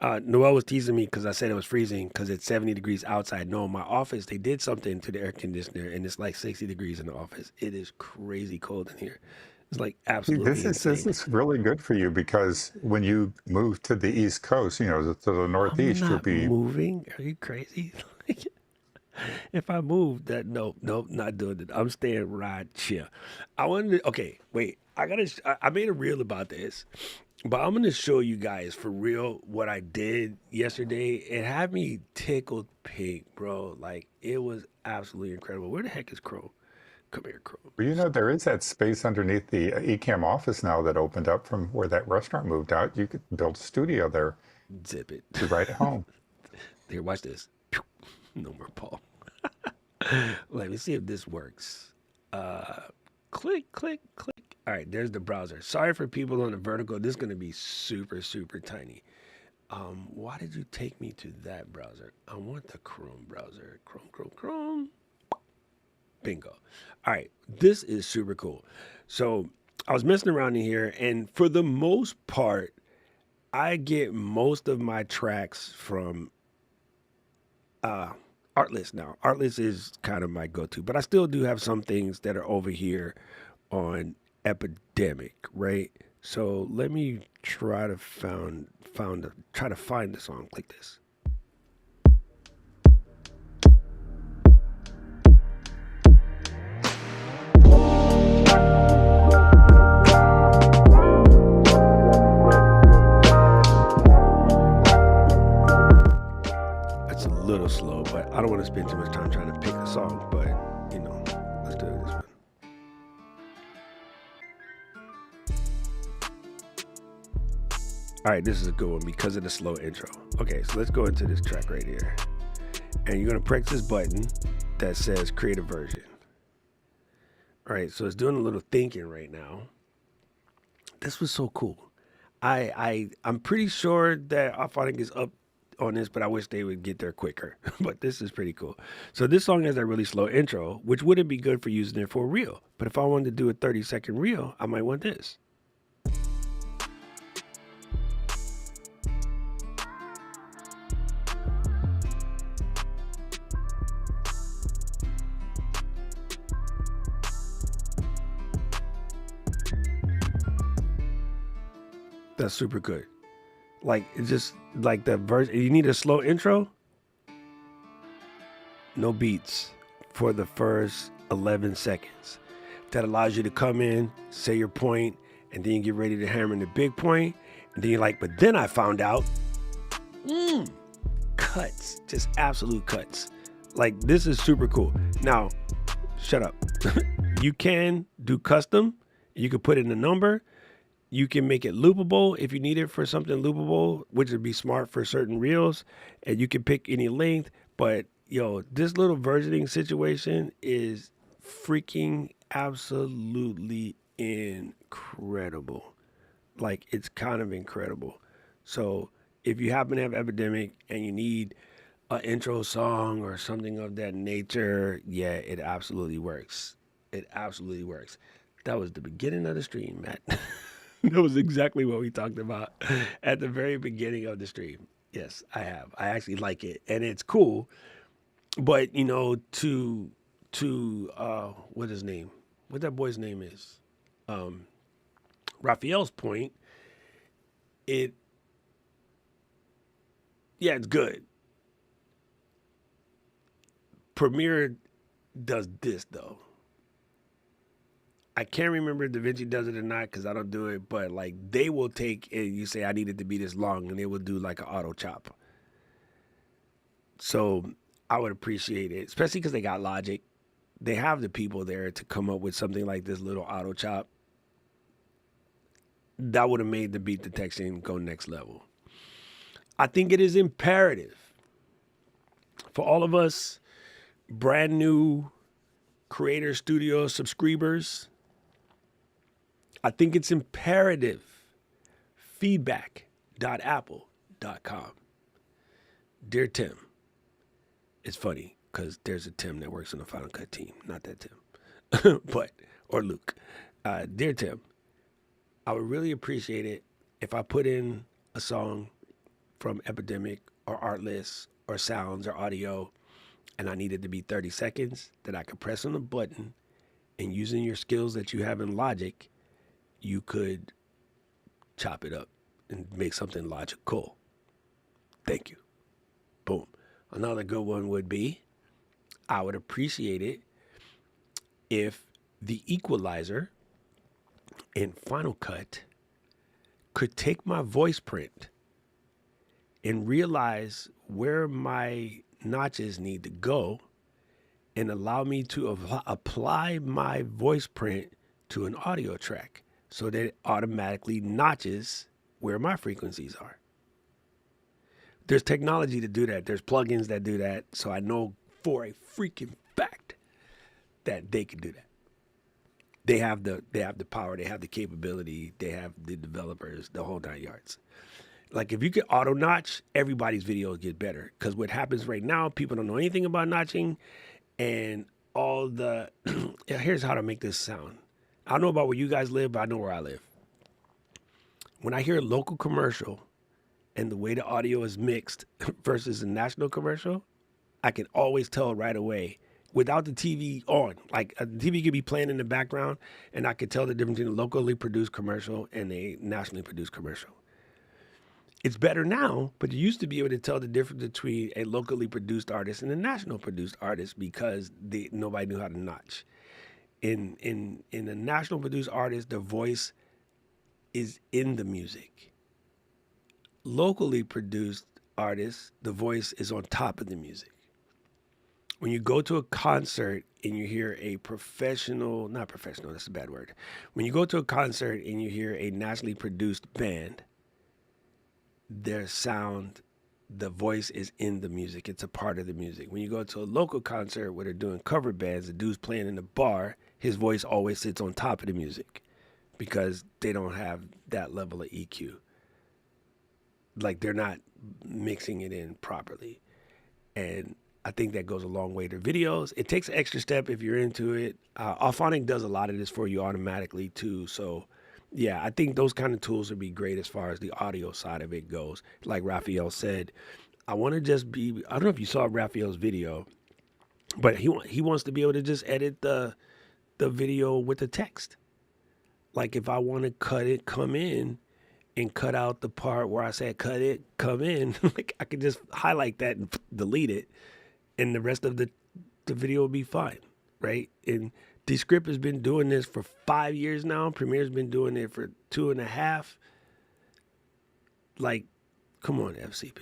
Noel was teasing me because I said it was freezing because it's 70 degrees outside. No, in my office, they did something to the air conditioner and it's like 60 degrees in the office. It is crazy cold in here. It's like absolutely This insane. is really good for you because when you move to the East Coast, to the I'm Northeast, you'll not be. moving. Are you crazy? If I move, that nope, not doing it. I'm staying right here. I wanted to, okay, wait. I made a reel about this, but I'm gonna show you guys for real what I did yesterday. It had me tickled pink, bro. Like it was absolutely incredible. Where the heck is Crow? Come here, Crow. Well, there is that space underneath the Ecamm office now that opened up from where that restaurant moved out. You could build a studio there. Zip it. Be right at home. Here, watch this. No more Paul. Let me see if this works. Click, click, click. All right, there's the browser. Sorry for people on the vertical. This is going to be super, super tiny. Why did you take me to that browser? I want the Chrome browser. Chrome, Chrome, Chrome. Bingo. All right, this is super cool. So I was messing around in here, and for the most part, I get most of my tracks from Artlist now. Artlist is kind of my go-to, but I still do have some things that are over here on Epidemic, right? So let me try to try to find the song. Click this. It's a little slow, but I don't want to spend too much time trying to pick a song, but let's do this one. All right, this is a good one because of the slow intro. Okay, so let's go into this track right here. And you're going to press this button that says create a version. All right, so it's doing a little thinking right now. This was so cool. I'm pretty sure that Auphonic is up on this, but I wish they would get there quicker. But this is pretty cool. So this song has a really slow intro, which wouldn't be good for using it for a reel. But if I wanted to do a 30-second reel, I might want this. That's super good. Like it's just like the verse. You need a slow intro. No beats for the first 11 seconds. That allows you to come in, say your point, and then you get ready to hammer in the big point. And then you're like, but then I found out, cuts, just absolute cuts. Like this is super cool. Now, shut up. You can do custom. You can put in a number. You can make it loopable if you need it for something loopable, which would be smart for certain reels. And you can pick any length. But this little versioning situation is freaking absolutely incredible. Like it's kind of incredible. So if you happen to have Epidemic and you need an intro song or something of that nature, yeah, it absolutely works. It absolutely works. That was the beginning of the stream, Matt. That was exactly what we talked about at the very beginning of the stream. Yes, I have. I actually like it, and it's cool. But what his name? What that boy's name is? Raphael's point. It's good. Premiere does this though. I can't remember if DaVinci does it or not because I don't do it, but like they will take and you say I need it to be this long and they will do like an auto chop. So I would appreciate it, especially because they got Logic. They have the people there to come up with something like this little auto chop. That would have made the beat detection go next level. I think it is imperative for all of us brand new Creator Studio subscribers. I think it's imperative. Feedback.apple.com. Dear Tim, it's funny because there's a Tim that works in the Final Cut team, not that Tim, or Luke. Dear Tim, I would really appreciate it if I put in a song from Epidemic or Artlist or Sounds or Audio, and I needed to be 30 seconds, that I could press on the button, and using your skills that you have in Logic, you could chop it up and make something logical. Thank you. Boom. Another good one would be, I would appreciate it if the equalizer in Final Cut could take my voice print and realize where my notches need to go and allow me to apply my voice print to an audio track so that it automatically notches where my frequencies are. There's technology to do that. There's plugins that do that. So I know for a freaking fact that they can do that. They have the power, they have the capability, they have the developers, the whole 9 yards. Like if you could auto notch, everybody's videos get better. Because what happens right now, people don't know anything about notching, and all the here's how to make this sound. I don't know about where you guys live, but I know where I live. When I hear a local commercial and the way the audio is mixed versus a national commercial, I can always tell right away without the TV on. Like the TV could be playing in the background, and I could tell the difference between a locally produced commercial and a nationally produced commercial. It's better now, but you used to be able to tell the difference between a locally produced artist and a national produced artist because nobody knew how to notch. In a national produced artist, the voice is in the music. Locally produced artists, the voice is on top of the music. When you go to a concert and you hear a not professional, that's a bad word. When you go to a concert and you hear a nationally produced band, their sound, the voice is in the music. It's a part of the music. When you go to a local concert where they're doing cover bands, the dude's playing in the bar, his voice always sits on top of the music because they don't have that level of EQ. Like they're not mixing it in properly. And I think that goes a long way to videos. It takes an extra step if you're into it. Auphonic does a lot of this for you automatically too. So yeah, I think those kind of tools would be great as far as the audio side of it goes. Like Raphael said, I want to just be, I don't know if you saw Raphael's video, but he wants to be able to just edit the video with the text. Like if I want to cut it, come in and cut out the part where I said cut it, come in, like I could just highlight that and delete it, and the rest of the video will be fine, right? And Descript has been doing this for 5 years now. Premiere's been doing it for 2.5. Like, come on, FCP.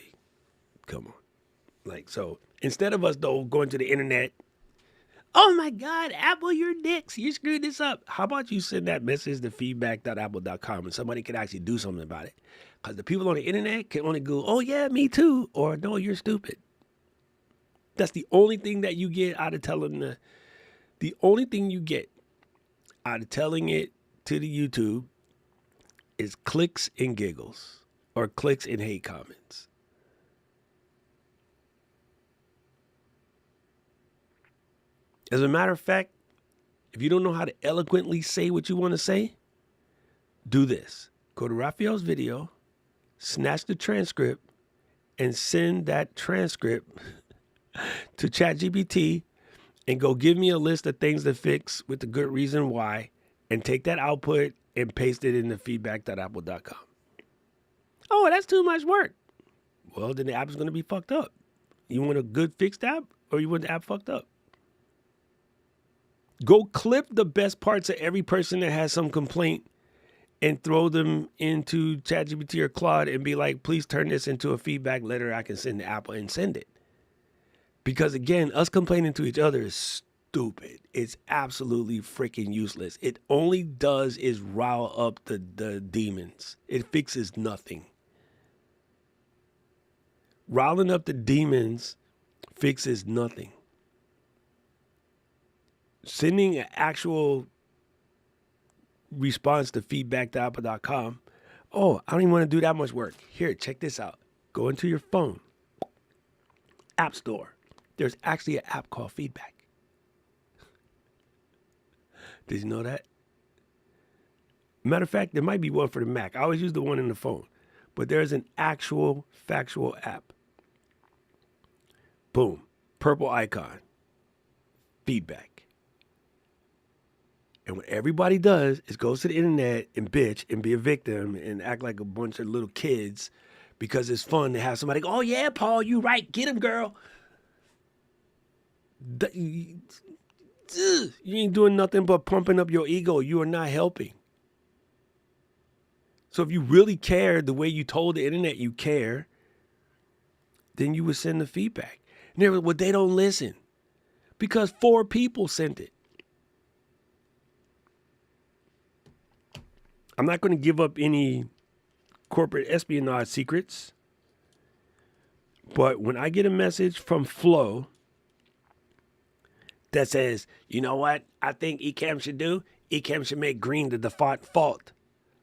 Come on. Like, so instead of us, though, going to the internet, oh my God, Apple, you're dicks. You screwed this up. How about you send that message to feedback.apple.com and somebody can actually do something about it? Because the people on the internet can only go, oh yeah, me too, or no, you're stupid. That's the only thing that you get out of telling the only thing you get out of telling it to the YouTube is clicks and giggles or clicks and hate comments. As a matter of fact, if you don't know how to eloquently say what you want to say, do this. Go to Raphael's video, snatch the transcript, and send that transcript to ChatGPT and go give me a list of things to fix with the good reason why, and take that output and paste it into feedback.apple.com. Oh, that's too much work. Well, then the app is going to be fucked up. You want a good fixed app, or you want the app fucked up? Go clip the best parts of every person that has some complaint and throw them into ChatGPT or Claude and be like, please turn this into a feedback letter I can send to Apple, and send it. Because again, us complaining to each other is stupid. It's absolutely freaking useless. It only does is rile up the demons. It fixes nothing. Riling up the demons fixes nothing. Sending an actual response to feedback.apple.com. Oh, I don't even want to do that much work. Here, check this out. Go into your phone. App Store, there's actually an app called Feedback. Did you know that? Matter of fact, there might be one for the Mac. I always use the one in the phone. But there's an actual factual app. Boom. Purple icon. Feedback. And what everybody does is goes to the internet and bitch and be a victim and act like a bunch of little kids because it's fun to have somebody go, oh yeah, Paul, you right. Get him, girl. You ain't doing nothing but pumping up your ego. You are not helping. So if you really cared the way you told the internet you care, then you would send the feedback. And well, they don't listen because 4 people sent it. I'm not going to give up any corporate espionage secrets, but when I get a message from Flo that says, you know what I think Ecamm should do? Ecamm should make green the default.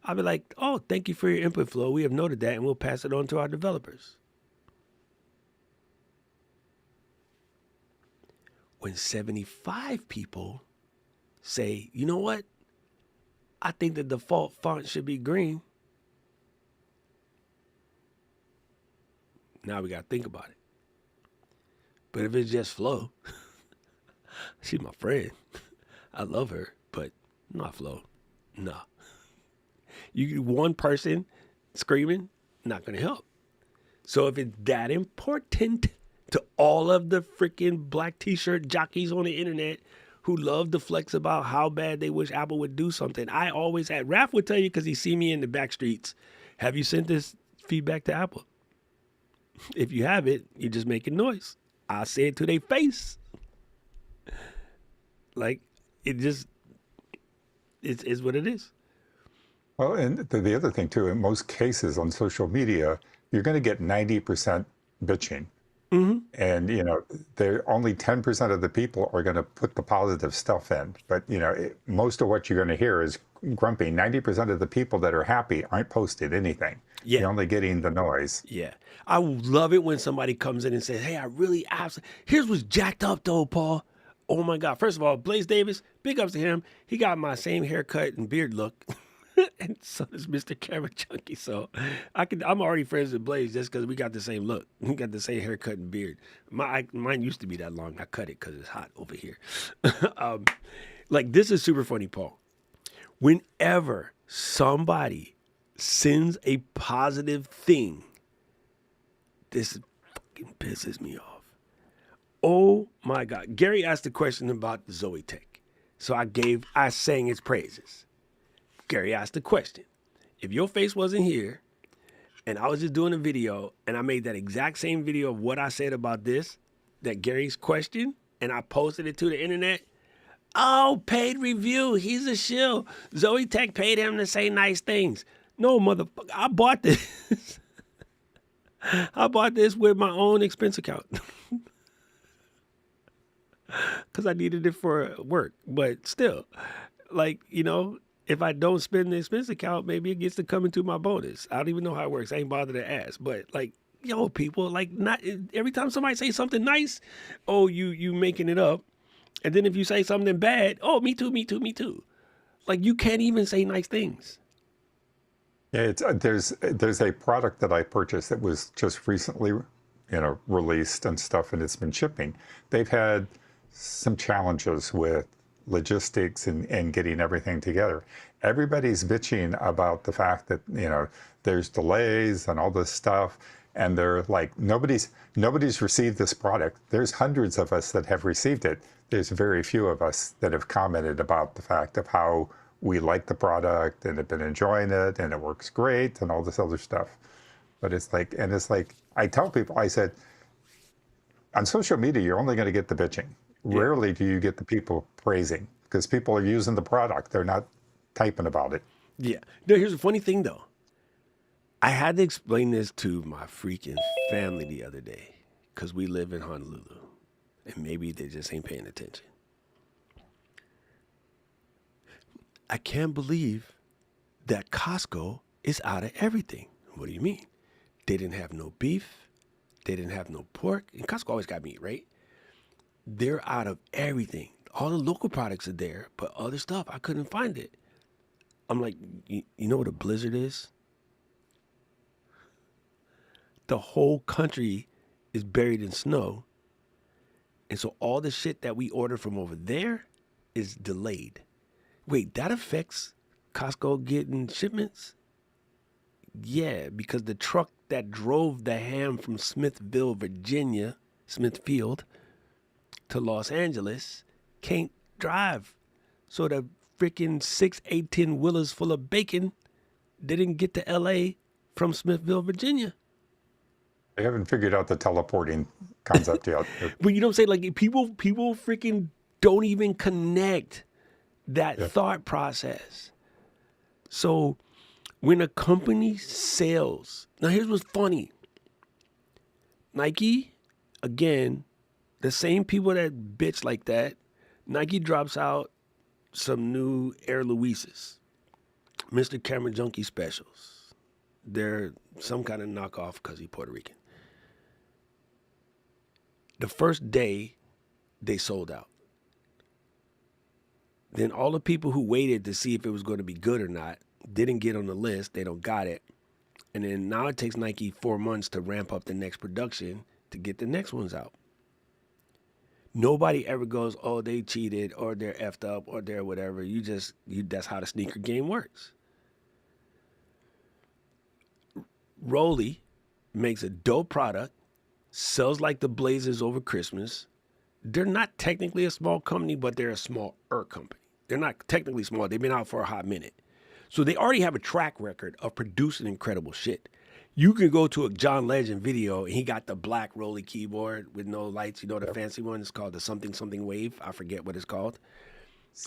I'll be like, oh, thank you for your input, Flo. We have noted that, and we'll pass it on to our developers. When 75 people say, you know what? I think the default font should be green. Now we got to think about it. But if it's just Flo, she's my friend. I love her, but not Flo. Nah. You one person screaming, not going to help. So if it's that important to all of the freaking black t-shirt jockeys on the internet who love to flex about how bad they wish Apple would do something, I always had, Raph would tell you because he see me in the back streets, have you sent this feedback to Apple? If you have it, you're just making noise. I say it to their face. Like, it just, it's what it is. Well, and the other thing too, in most cases on social media, you're going to get 90% bitching. Mm-hmm. And, only 10% of the people are going to put the positive stuff in. But, most of what you're going to hear is grumpy. 90% of the people that are happy aren't posted anything. Yeah. You're only getting the noise. Yeah. I love it when somebody comes in and says, hey, here's what's jacked up though, Paul. Oh my God. First of all, Blaze Davis, big ups to him. He got my same haircut and beard look. And so does Mr. Camera Chunky. So I'm already friends with Blaze just because we got the same look. We got the same haircut and beard. Mine used to be that long. I cut it because it's hot over here. Like, this is super funny, Paul. Whenever somebody sends a positive thing, this fucking pisses me off. Oh my God. Gary asked a question about Zoe Tech. So I sang its praises. Gary asked the question, if your face wasn't here and I was just doing a video and I made that exact same video of what I said about this, that Gary's question, and I posted it to the internet, oh, paid review, he's a shill. Zoe Tech paid him to say nice things. No, motherfucker, I bought this. I bought this with my own expense account. Because I needed it for work. But still, like, if I don't spend the expense account, maybe it gets to come into my bonus. I don't even know how it works. I ain't bothered to ask. But like, people, like, not every time somebody say something nice, oh, you making it up. And then if you say something bad, oh, me too. Like, you can't even say nice things. Yeah, there's a product that I purchased that was just recently, released and stuff, and it's been shipping. They've had some challenges with logistics and getting everything together. Everybody's bitching about the fact that, there's delays and all this stuff. And they're like, nobody's received this product. There's hundreds of us that have received it. There's very few of us that have commented about the fact of how we like the product and have been enjoying it and it works great and all this other stuff. But it's like, I tell people, I said, on social media, you're only going to get the bitching. Yeah. Rarely do you get the people praising because people are using the product. They're not typing about it. Yeah. No, here's a funny thing, though. I had to explain this to my freaking family the other day because we live in Honolulu and maybe they just ain't paying attention. I can't believe that Costco is out of everything. What do you mean? They didn't have no beef. They didn't have no pork. And Costco always got meat, right? They're out of everything. All the local products are there, but other stuff, I couldn't find it. I'm like, you know what a blizzard is? The whole country is buried in snow. And so all the shit that we order from over there is delayed. Wait, that affects Costco getting shipments? Yeah, because the truck that drove the ham from Smithville, Virginia, Smithfield, to Los Angeles can't drive. So the freaking 6 8 10 wheelers full of bacon didn't get to LA from Smithville, Virginia. They haven't figured out the teleporting concept yet. But you know what I'm saying? Like people freaking don't even connect that Yeah. thought process. So when a company sells, now here's what's funny. Nike, again, the same people that bitch like that, Nike drops out some new Air Louises, Mr. Camera Junkie specials. They're some kind of knockoff because he's Puerto Rican. The first day, they sold out. Then all the people who waited to see if it was going to be good or not didn't get on the list. They don't got it. And then now it takes Nike 4 months to ramp up the next production to get the next ones out. Nobody ever goes, oh, they cheated or they're effed up or they're whatever. That's how the sneaker game works. Rolly makes a dope product, sells like the blazers over Christmas. They're not technically a small company, but they're a smaller company. They're not technically small. They've been out for a hot minute. So they already have a track record of producing incredible shit. You can go to a John Legend video and he got the black Rolly keyboard with no lights. You know, the fancy one is called the something wave. I forget what it's called.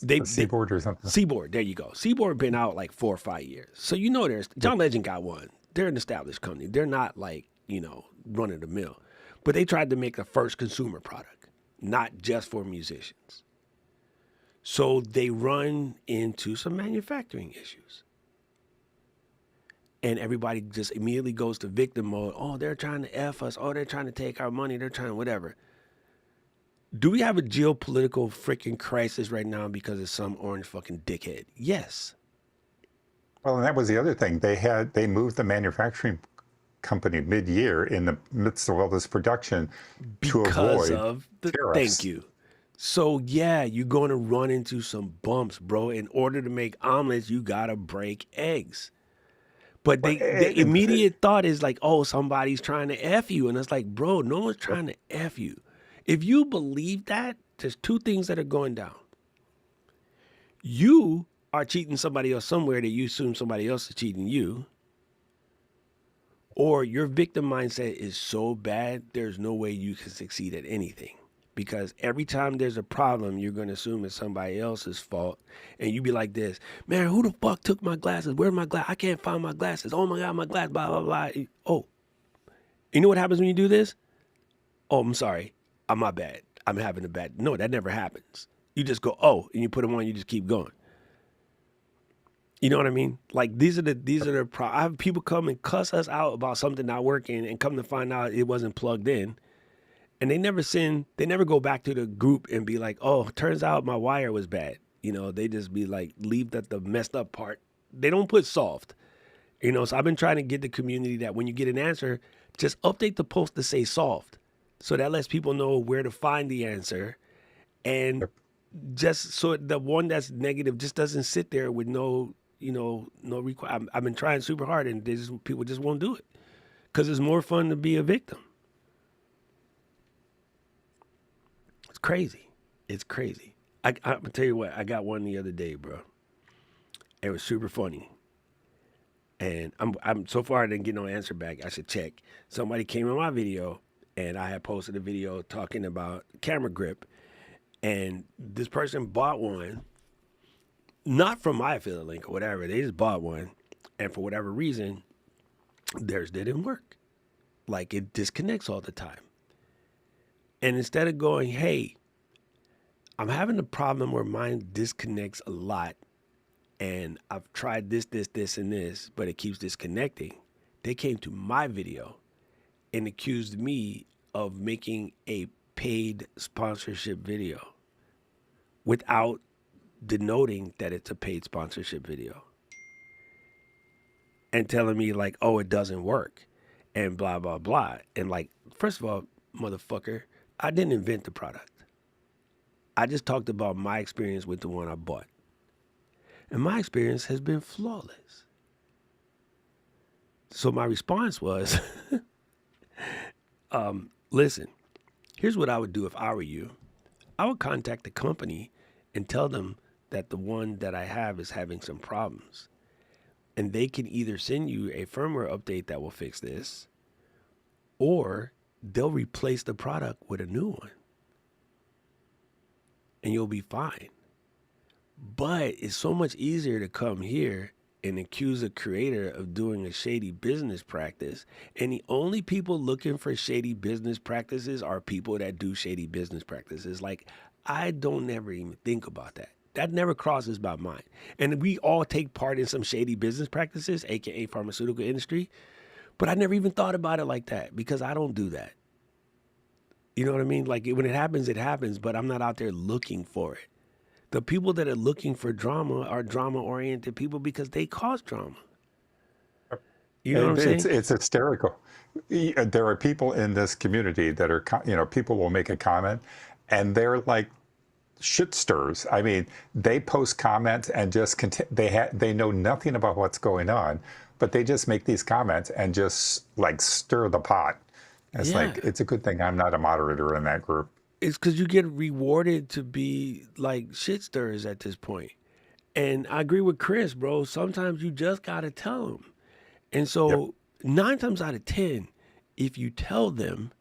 The Seaboard or something. Seaboard, there you go. Seaboard been out like 4 or 5 years. So you know there's John Legend got one. They're an established company. They're not like, run of the mill. But they tried to make the first consumer product, not just for musicians. So they run into some manufacturing issues. And everybody just immediately goes to victim mode. Oh, they're trying to F us. Oh, they're trying to take our money. They're trying whatever. Do we have a geopolitical freaking crisis right now because of some orange fucking dickhead? Yes. Well, and that was the other thing. They moved the manufacturing company mid-year in the midst of all this production to Because avoid of the tariffs. thank you. So yeah, you're going to run into some bumps, bro. In order to make omelets, you got to break eggs. But the immediate thought is like, oh, somebody's trying to F you. And it's like, bro, no one's trying to F you. If you believe that, there's two things that are going down. You are cheating somebody else somewhere that you assume somebody else is cheating you. Or your victim mindset is so bad, there's no way you can succeed at anything. Because every time there's a problem, you're going to assume it's somebody else's fault. And you be like this, man, who the fuck took my glasses? Where's my glass? I can't find my glasses. Oh my God, my glass, blah, blah, blah. Oh, you know what happens when you do this? Oh, I'm sorry. My bad. I'm having a bad. No, that never happens. You just go, oh, and you put them on, you just keep going. You know what I mean? Like these are the I have people come and cuss us out about something not working and come to find out it wasn't plugged in. And they never go back to the group and be like, oh, turns out my wire was bad. They just be like, leave the messed up part. They don't put solved. So I've been trying to get the community that when you get an answer, just update the post to say solved. So that lets people know where to find the answer. And just so the one that's negative just doesn't sit there with no requirement. I've been trying super hard and people just won't do it because it's more fun to be a victim. It's crazy. It's crazy. I'm going to tell you what, I got one the other day, bro. It was super funny. And I'm so far I didn't get no answer back. I should check. Somebody came in my video and I had posted a video talking about camera grip. And this person bought one, not from my affiliate link or whatever. They just bought one. And for whatever reason, theirs didn't work. Like it disconnects all the time. And instead of going, hey, I'm having a problem where mine disconnects a lot. And I've tried this, and this, but it keeps disconnecting. They came to my video and accused me of making a paid sponsorship video without denoting that it's a paid sponsorship video and telling me like, oh, it doesn't work and blah, blah, blah. And like, first of all, motherfucker, I didn't invent the product. I just talked about my experience with the one I bought. And my experience has been flawless. So my response was, listen, here's what I would do if I were you. I would contact the company and tell them that the one that I have is having some problems. And they can either send you a firmware update that will fix this, or they'll replace the product with a new one. And you'll be fine. But it's so much easier to come here and accuse a creator of doing a shady business practice. And the only people looking for shady business practices are people that do shady business practices. Like, I don't ever even think about that. That never crosses my mind. And we all take part in some shady business practices, aka pharmaceutical industry. But I never even thought about it like that because I don't do that. You know what I mean? Like when it happens, but I'm not out there looking for it. The people that are looking for drama are drama-oriented people because they cause drama. You know what I'm saying? It's hysterical. There are people in this community that are, people will make a comment and they're like shit stirs. I mean, they post comments and just they know nothing about what's going on, but they just make these comments and just like stir the pot. It's Yeah. like, it's a good thing I'm not a moderator in that group. It's because you get rewarded to be like shit stirrers at this point. And I agree with Chris, bro. Sometimes you just got to tell them. And Yep. so 9 times out of 10, if you tell them,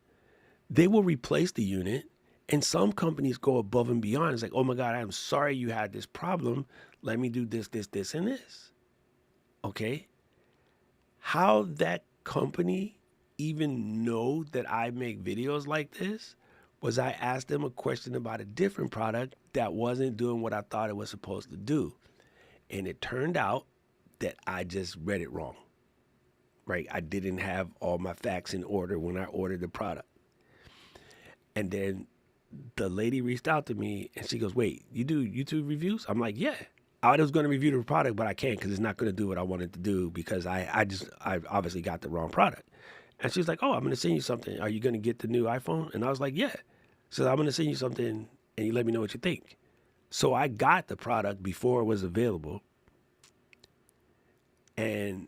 they will replace the unit. And some companies go above and beyond. It's like, oh my God, I'm sorry you had this problem. Let me do this, this, this, and this. Okay. How that company even know that I make videos like this was I asked them a question about a different product that wasn't doing what I thought it was supposed to do. And it turned out that I just read it wrong. Right? I didn't have all my facts in order when I ordered the product. And then the lady reached out to me and she goes, wait, you do YouTube reviews? I'm like, yeah. I was going to review the product, but I can't because it's not going to do what I wanted to do because I obviously got the wrong product. And she's like, oh, I'm going to send you something. Are you going to get the new iPhone? And I was like, yeah. So I'm going to send you something and you let me know what you think. So I got the product before it was available. And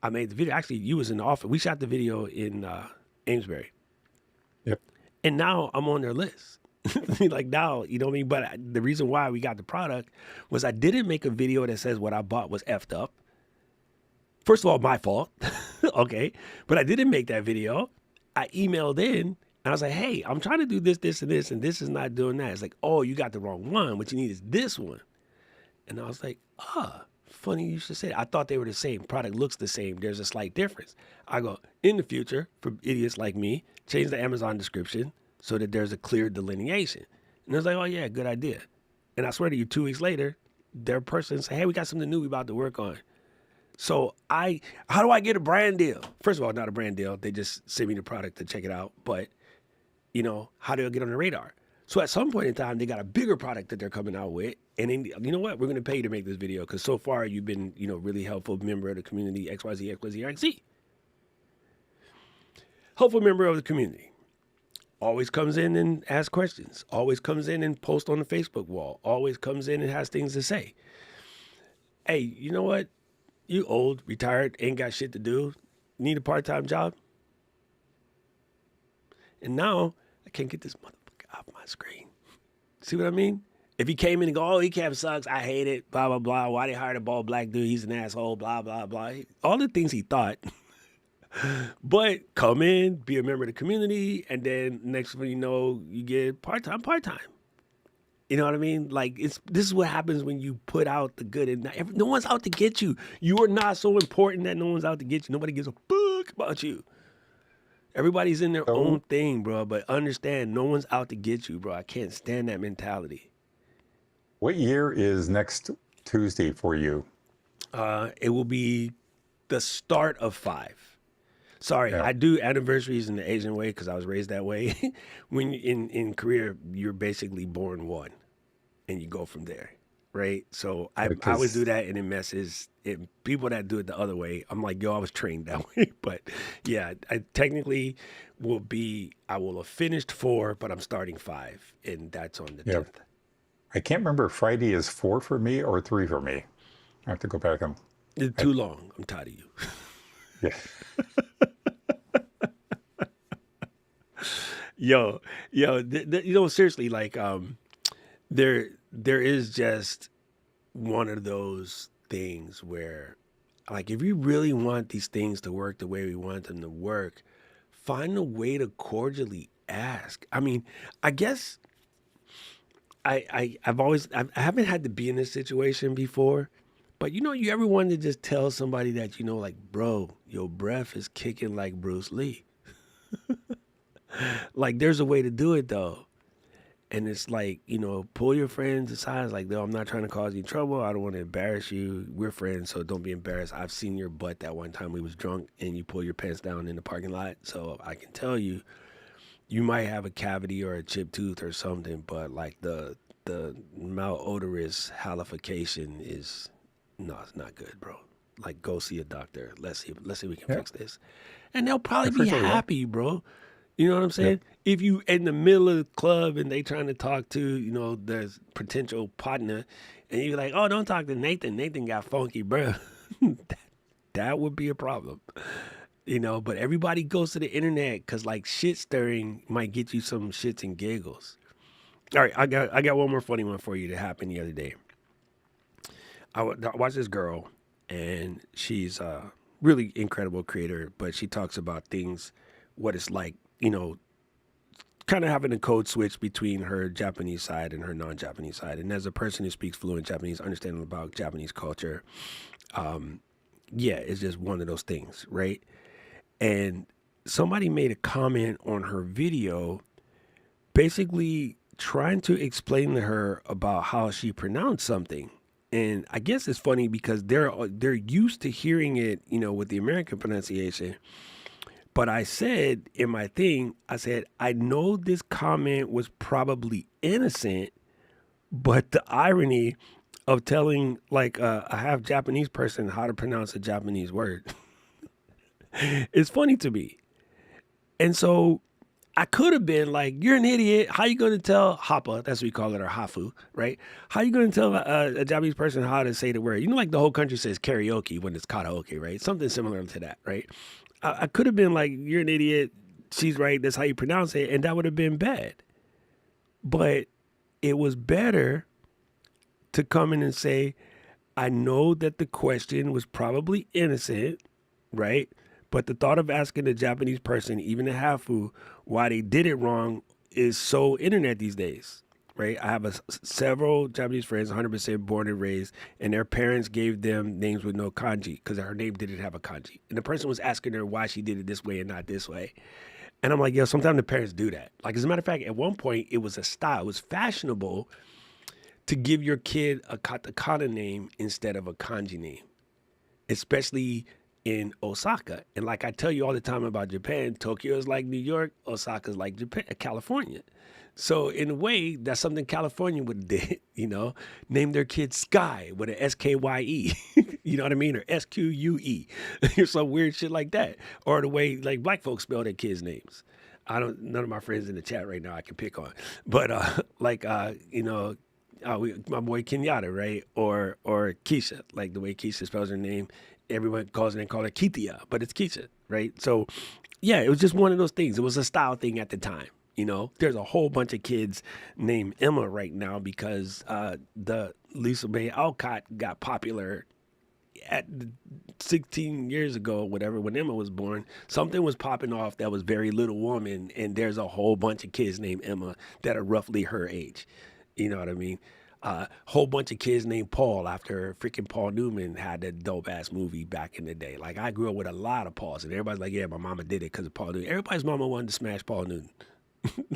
I made the video. Actually, you was in the office. We shot the video in Amesbury. Yep. And now I'm on their list. Like now, you know what I mean? But the reason why we got the product was I didn't make a video that says what I bought was effed up. First of all, my fault. Okay. But I didn't make that video. I emailed in and I was like, hey, I'm trying to do this, this, and this, and this is not doing that. It's like, oh, you got the wrong one. What you need is this one. And I was like, funny you should say that. I thought they were the same. Product looks the same. There's a slight difference. I go, in the future, for idiots like me, change the Amazon description so that there's a clear delineation. And I was like, oh yeah, good idea. And I swear to you, 2 weeks later, their person said, hey, we got something new we about to work on. So how do I get a brand deal? First of all, not a brand deal. They just send me the product to check it out. But, how do I get on the radar? So at some point in time, they got a bigger product that they're coming out with. And then, you know what? We're going to pay you to make this video because so far you've been, really helpful member of the community, XYZ, XYZ, XZ. Helpful member of the community. Always comes in and asks questions. Always comes in and posts on the Facebook wall. Always comes in and has things to say. Hey, you know what? You old, retired, ain't got shit to do. Need a part-time job? And now I can't get this motherfucker off my screen. See what I mean? If he came in and go, oh, ECAP sucks, I hate it, blah, blah, blah. Why they hired a bald black dude? He's an asshole, blah, blah, blah. All the things he thought. But come in, be a member of the community, and then next thing you know, you get part-time. You know what I mean? Like this is what happens when you put out the good and no one's out to get you. You are not so important that no one's out to get you. Nobody gives a fuck about you. Everybody's in their own So thing, bro. But understand, no one's out to get you, bro. I can't stand that mentality. what year is next Tuesday for you? It will be the start of 5. Sorry, Yeah. I do anniversaries in the Asian way because I was raised that way. When in Korea, you're basically born one, and you go from there, right? So I always do Because that, and it messes. People that do it the other way, I'm like, yo, I was trained that way. But yeah, I technically I will have finished 4, but I'm starting 5, and that's on the yeah, 10th. I can't remember if Friday is 4 for me or 3 for me. I have to go back and It's I, too long. I'm tired of you. yeah. Yo, yo, seriously, like, there is just one of those things where, like, if you really want these things to work the way we want them to work, find a way to cordially ask. I mean, I guess I haven't had to be in this situation before, but you ever wanted to just tell somebody that like, bro, your breath is kicking like Bruce Lee. Like, there's a way to do it though. And it's like, pull your friends aside. It's like, no, I'm not trying to cause you trouble. I don't want to embarrass you. We're friends, so don't be embarrassed. I've seen your butt that one time we was drunk and you pull your pants down in the parking lot. So I can tell you, you might have a cavity or a chipped tooth or something, but like the malodorous halification is, no, it's not good, bro. Like, go see a doctor. Let's see if we can Yeah, fix this. And they'll I probably be frequently will. happy, bro. You know what I'm Yeah. saying? If you in the middle of the club and they trying to talk to, their potential partner, and you're like, oh, don't talk to Nathan. Nathan got funky, bro. That would be a problem. But everybody goes to the internet because, like, shit stirring might get you some shits and giggles. All right, I got one more funny one for you that happened the other day. I watched this girl, and she's a really incredible creator, but she talks about things, what it's like, kind of having a code switch between her Japanese side and her non-Japanese side. And as a person who speaks fluent Japanese, understanding about Japanese culture, yeah, it's just one of those things, right? And somebody made a comment on her video, basically trying to explain to her about how she pronounced something. And I guess it's funny because they're used to hearing it, with the American pronunciation. But I said in my thing, I said, I know this comment was probably innocent, but the irony of telling, like, a half Japanese person how to pronounce a Japanese word is funny to me. And so I could have been like, you're an idiot. How you going to tell Hapa, that's what we call it, or Hafu, right? How you going to tell a Japanese person how to say the word? Like the whole country says karaoke when it's karaoke, right? Something similar to that, right? I could have been like, you're an idiot. She's right. That's how you pronounce it. And that would have been bad. But it was better to come in and say, I know that the question was probably innocent, right? But the thought of asking a Japanese person, even a hafu, why they did it wrong is so internet these days, right? I have several Japanese friends, 100% born and raised, and their parents gave them names with no kanji because her name didn't have a kanji. And the person was asking her why she did it this way and not this way. And I'm like, yo, sometimes the parents do that. Like, as a matter of fact, at one point, it was a style. It was fashionable to give your kid a katakana name instead of a kanji name, especially in Osaka. And like I tell you all the time about Japan, Tokyo is like New York, Osaka is like Japan, California. So in a way, that's something California would have did, name their kid Sky with an S-K-Y-E, you know what I mean? Or S-Q-U-E, or some weird shit like that. Or the way like black folks spell their kids' names. None of my friends in the chat right now I can pick on. But my boy Kenyatta, right? Or Keisha, like the way Keisha spells her name, everyone call her Keithia, but it's Keisha, right? So yeah, it was just one of those things. It was a style thing at the time. There's a whole bunch of kids named Emma right now because the Lisa May Alcott got popular at 16 years ago, whatever, when Emma was born. Something was popping off that was very Little Woman, and there's a whole bunch of kids named Emma that are roughly her age. You know what I mean? Whole bunch of kids named Paul after freaking Paul Newman had that dope ass movie back in the day. Like, I grew up with a lot of Pauls, and everybody's like, yeah, my mama did it because of Paul Newman. Everybody's mama wanted to smash Paul Newman.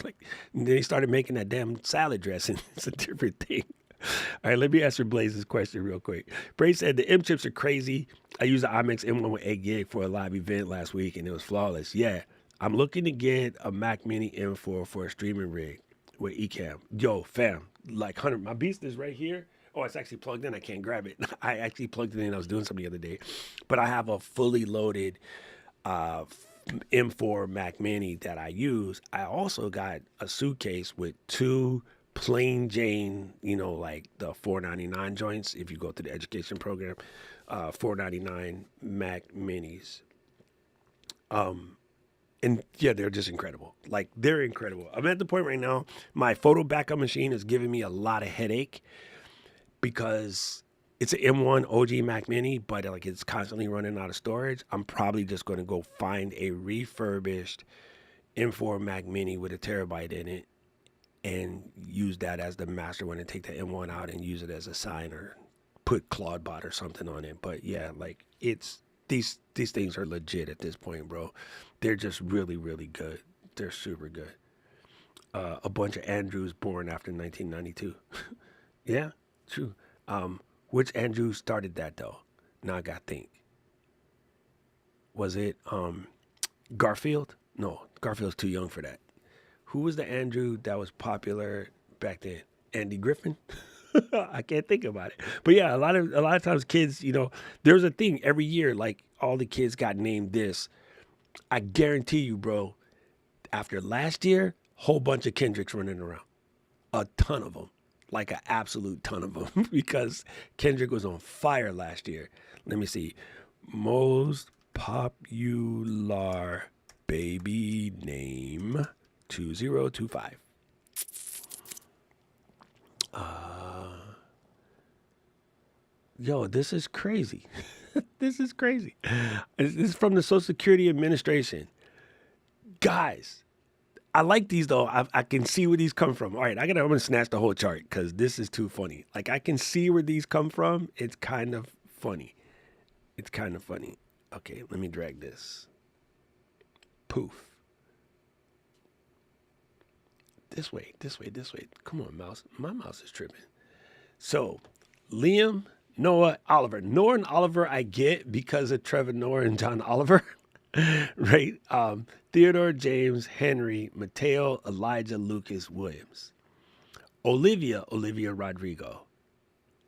Like, and then he started making that damn salad dressing. It's a different thing. All right, let me answer Blaze's question real quick. Blaze said the M chips are crazy. I used the IMX M1 with 8 gig for a live event last week and it was flawless. Yeah, I'm looking to get a Mac Mini M4 for a streaming rig with Ecamm. Yo, fam, like 100. My beast is right here. Oh, it's actually plugged in. I can't grab it. I actually plugged it in. I was doing something the other day. But I have a fully loaded uh, M4 Mac Mini that I use. I also got a suitcase with two plain Jane, like the 499 joints. If you go to the education program, 499 Mac Minis. And yeah, they're just incredible. Like they're incredible. I'm at the point right now. My photo backup machine is giving me a lot of headache because it's an M1 OG Mac Mini, but like it's constantly running out of storage. I'm probably just going to go find a refurbished M4 Mac Mini with a terabyte in it and use that as the master one and take the M1 out and use it as a sign or put CloudBot or something on it. But yeah, like it's these things are legit at this point, bro. They're just really, really good. They're super good. A bunch of Andrews born after 1992. Yeah, true. Which Andrew started that though? Now I gotta think. Was it Garfield? No, Garfield's too young for that. Who was the Andrew that was popular back then? Andy Griffin? I can't think about it. But yeah, a lot of times kids, there's a thing every year, like all the kids got named this. I guarantee you, bro, after last year, whole bunch of Kendricks running around. A ton of them. Like an absolute ton of them. Because Kendrick was on fire last year. Let me see. Most popular baby name 2025. Yo, this is crazy. This is crazy. This is from the Social Security Administration. Guys, I like these though. I can see where these come from. All right, I'm gonna snatch the whole chart because this is too funny. Like I can see where these come from. It's kind of funny. It's kind of funny. Okay, let me drag this. Poof. This way, this way, this way. Come on, mouse. My mouse is tripping. So, Liam, Noah, Oliver. Noah and Oliver I get because of Trevor Noah and John Oliver. Right? Theodore, James, Henry, Mateo, Elijah, Lucas, Williams. Olivia Rodrigo.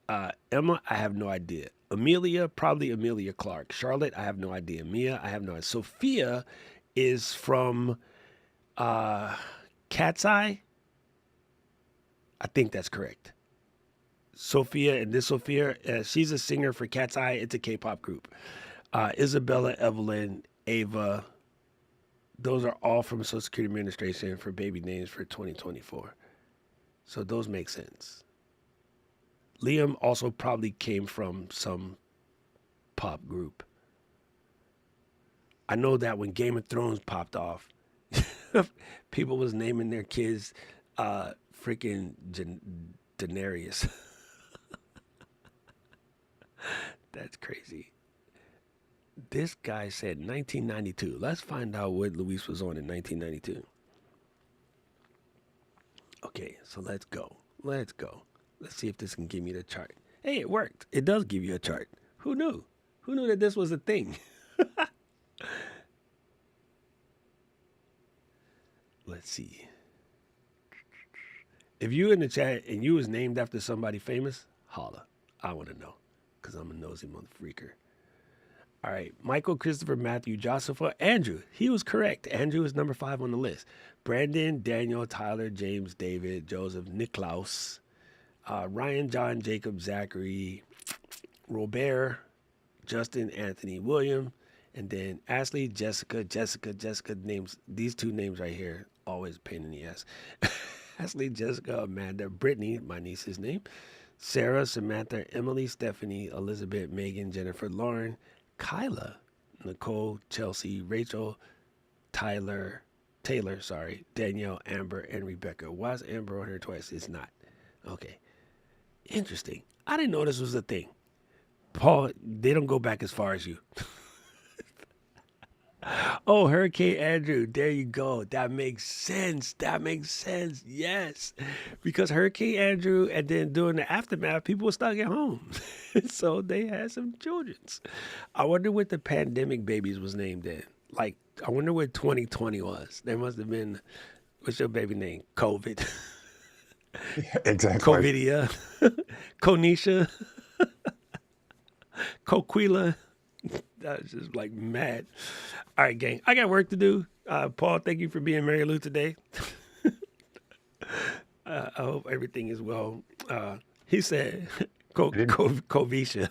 Emma, I have no idea. Amelia, probably Amelia Clark. Charlotte, I have no idea. Mia, I have no idea. Sophia is from Cat's Eye. I think that's correct. Sophia, and this Sophia, she's a singer for Cat's Eye. It's a K-pop group. Isabella, Evelyn, Ava, those are all from Social Security Administration for baby names for 2024. So those make sense. Liam also probably came from some pop group. I know that when Game of Thrones popped off, people was naming their kids freaking Daenerys. That's crazy. This guy said 1992. Let's find out what Luis was on in 1992. Okay, so let's go. Let's go. Let's see if this can give me the chart. Hey, it worked. It does give you a chart. Who knew? Who knew that this was a thing? Let's see. If you in the chat and you was named after somebody famous, holla. I want to know because I'm a nosy motherfreaker. All right, Michael, Christopher, Matthew, Josepha, Andrew. He was correct. Andrew is number 5 on the list. Brandon, Daniel, Tyler, James, David, Joseph, Niklaus, Ryan, John, Jacob, Zachary, Robert, Justin, Anthony, William, and then Ashley, Jessica. Jessica names, these two names right here, always a pain in the ass. Ashley, Jessica, Amanda, Brittany, my niece's name, Sarah, Samantha, Emily, Stephanie, Elizabeth, Megan, Jennifer, Lauren, Kyla, Nicole, Chelsea, Rachel, Taylor, Danielle, Amber, and Rebecca. Why is Amber on here twice? It's not. Okay. Interesting. I didn't know this was a thing. Paul, they don't go back as far as you. Oh, Hurricane Andrew. There you go. That makes sense. That makes sense. Yes. Because Hurricane Andrew and then during the aftermath, people were stuck at home. So they had some children's. I wonder what the pandemic babies was named then. Like, I wonder what 2020 was. There must have been, what's your baby name? COVID. Exactly. Covidia. Konisha. Coquila. That's just like mad. All right, gang. I got work to do. Paul, thank you for being Mary Lou today. I hope everything is well. He said, I didn't. Covisha.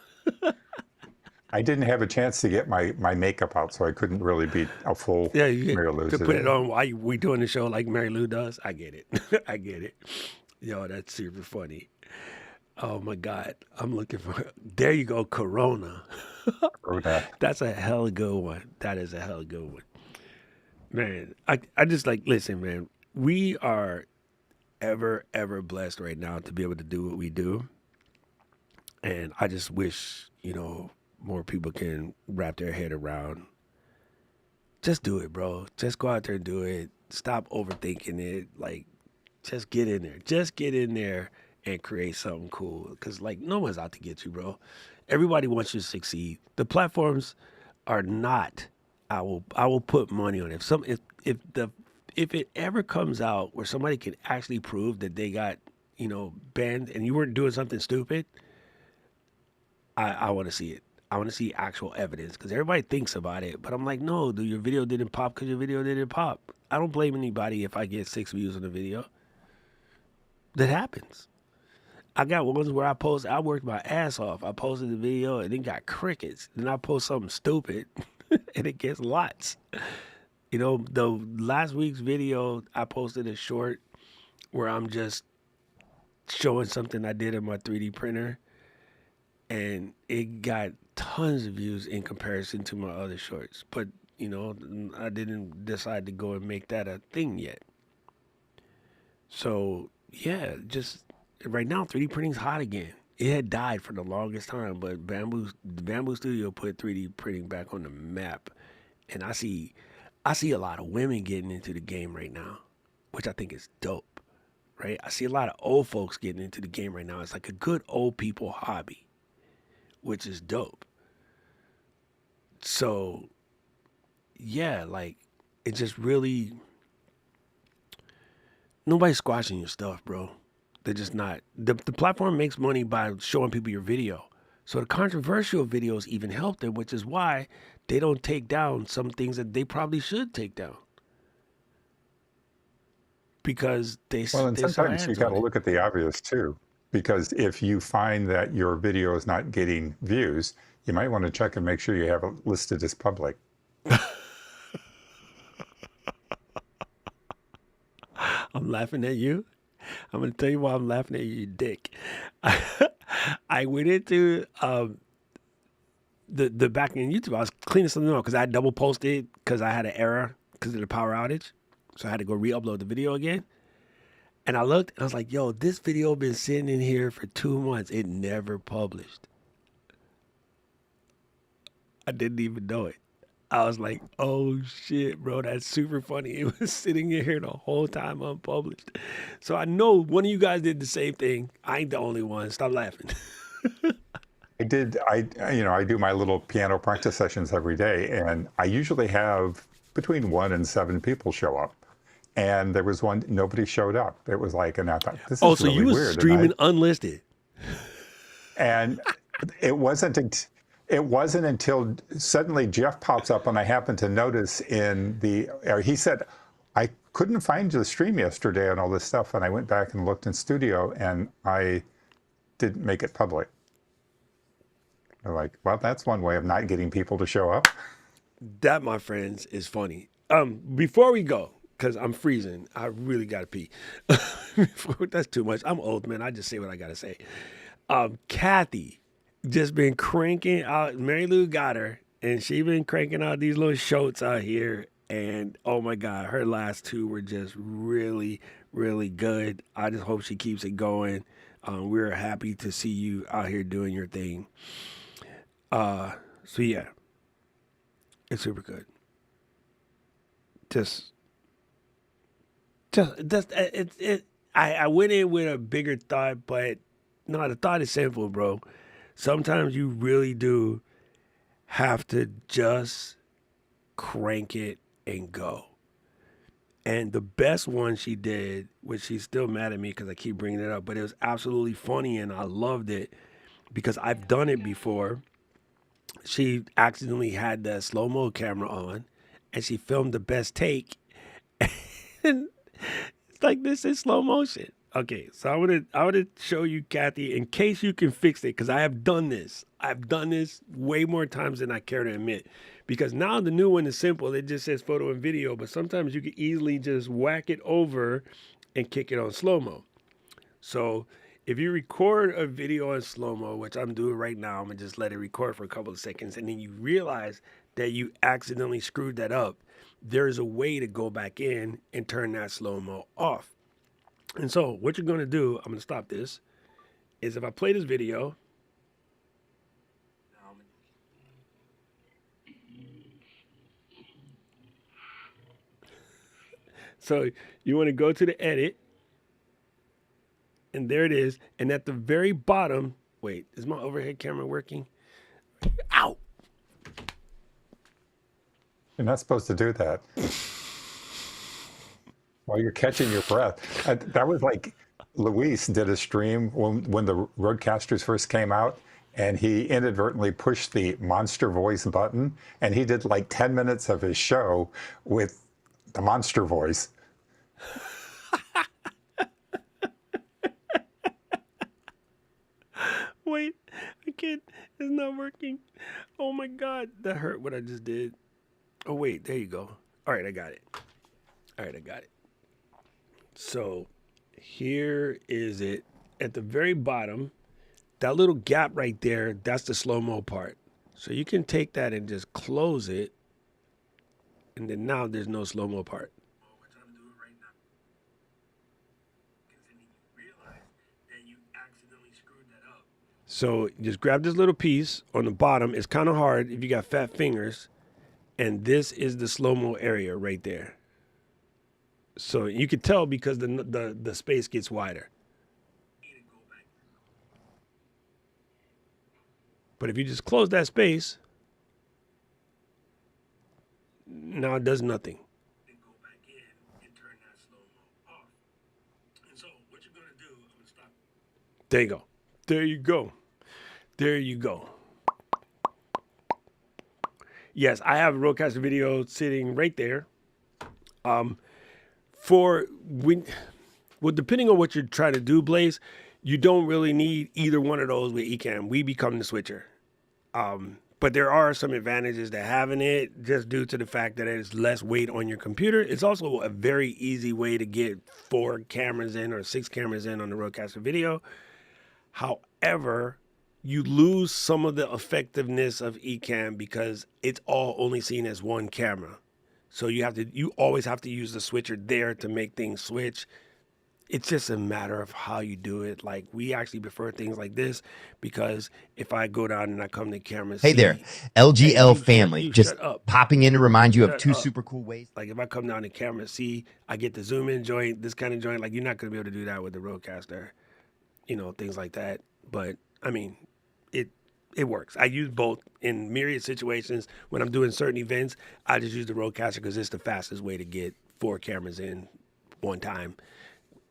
I didn't have a chance to get my makeup out, so I couldn't really be a full Yeah, you Mary Lou could put it today. on while we doing the show like Mary Lou does. I get it. I get it. Yo, that's super funny. Oh my God. I'm looking for, there you go, Corona. Wrote that. That's a hell of a good one. That is a hell of a good one. Man, I just like, listen, man, we are ever blessed right now to be able to do what we do. And I just wish, more people can wrap their head around. Just do it, bro. Just go out there and do it. Stop overthinking it. Like, just get in there. Just get in there and create something cool. Because, like, no one's out to get you, bro. Everybody wants you to succeed. The platforms are not. I will put money on it. If it ever comes out where somebody can actually prove that they got banned and you weren't doing something stupid, I want to see it. I want to see actual evidence because everybody thinks about it, but I'm like, no, dude, your video didn't pop because your video didn't pop. I don't blame anybody if I get 6 views on a video. That happens. I got ones where I worked my ass off. I posted the video and it got crickets. Then I post something stupid and it gets lots. The last week's video, I posted a short where I'm just showing something I did in my 3D printer and it got tons of views in comparison to my other shorts. But, I didn't decide to go and make that a thing yet. So, yeah, just right now 3D printing's hot again. It had died for the longest time, but Bamboo Studio put 3D printing back on the map. And I see a lot of women getting into the game right now, which I think is dope, right? I see a lot of old folks getting into the game right now. It's like a good old people hobby, which is dope. So, yeah, like it just really nobody's squashing your stuff, bro. They're just not. The platform makes money by showing people your video. So the controversial videos even help them, which is why they don't take down some things that they probably should take down because Well, and they saw sometimes you ads got on to it. look at the obvious too, because if you find that your video is not getting views, you might want to check and make sure you have it listed as public. I'm laughing at you. I'm gonna tell you why I'm laughing at you, you dick. I went into the back end YouTube. I was cleaning something up because I had double posted because I had an error because of the power outage, so I had to go re-upload the video again. And I looked and I was like, "Yo, this video been sitting in here for 2 months. It never published. I didn't even know it." I was like, "Oh shit, bro, that's super funny." It was sitting in here the whole time unpublished. So I know one of you guys did the same thing. I ain't the only one. Stop laughing. I do my little piano practice sessions every day, and I usually have between 1 and 7 people show up. And there was one, nobody showed up. It was like, and I thought, this Oh, is so you really was weird. streaming unlisted? And it wasn't it wasn't until suddenly Jeff pops up and I happened to notice he said, I couldn't find the stream yesterday and all this stuff. And I went back and looked in studio and I didn't make it public. They're like, well, that's one way of not getting people to show up. That, my friends, is funny. Before we go, because I'm freezing, I really gotta pee. That's too much. I'm old, man. I just say what I gotta say. Kathy just been cranking out. Mary Lou got her, and she been cranking out these little shorts out here. And oh my God, her last two were just really, really good. I just hope she keeps it going. We're happy to see you out here doing your thing. So yeah, it's super good. just that's it. I went in with a bigger thought, but no, the thought is simple, bro. Sometimes you really do have to just crank it and go. And the best one she did, which she's still mad at me because I keep bringing it up, but it was absolutely funny and I loved it because I've done it before. She accidentally had the slow mo camera on and she filmed the best take. And it's like this is slow motion. Okay, so I wanna show you, Kathy, in case you can fix it, because I have done this. I've done this way more times than I care to admit. Because now the new one is simple. It just says photo and video, but sometimes you can easily just whack it over and kick it on slow mo. So if you record a video in slow mo, which I'm doing right now, I'm gonna just let it record for a couple of seconds, and then you realize that you accidentally screwed that up. There's a way to go back in and turn that slow mo off. And so what you're gonna do, I'm gonna stop this, is if I play this video, so you wanna go to the edit, and there it is. And at the very bottom, wait, is my overhead camera working? Ow! You're not supposed to do that while you're catching your breath. That was like Luis did a stream when the Roadcasters first came out, and he inadvertently pushed the monster voice button, and he did like 10 minutes of his show with the monster voice. Wait, I can't. It's not working. Oh my God, that hurt what I just did. Oh wait, there you go. All right, I got it. All right, I got it. So here is it. At the very bottom, that little gap right there, that's the slow-mo part. So you can take that and just close it, and then now there's no slow-mo part. So just grab this little piece on the bottom. It's kind of hard if you got fat fingers. And this is the slow-mo area right there. So you can tell because the space gets wider. But if you just close that space, now it does nothing. There you go. There you go. There you go. Yes, I have a Rodecaster video sitting right there. For when, well, depending on what you're trying to do, Blaze, you don't really need either one of those with Ecamm. We become the switcher. But there are some advantages to having it just due to the fact that it's less weight on your computer. It's also a very easy way to get 4 cameras in or 6 cameras in on the Rodecaster video. However, you lose some of the effectiveness of Ecamm because it's all only seen as one camera. So you always have to use the switcher there to make things switch. It's just a matter of how you do it. Like, we actually prefer things like this because if I go down and I come to camera C. Hey there, LGL family. Just popping in to remind you of 2 super cool ways. Like, if I come down to camera C, I get the zoom in joint, this kind of joint. Like, you're not going to be able to do that with the Rodecaster, things like that. But, I mean, it works. I use both in myriad situations. When I'm doing certain events, I just use the Rodecaster because it's the fastest way to get 4 cameras in one time.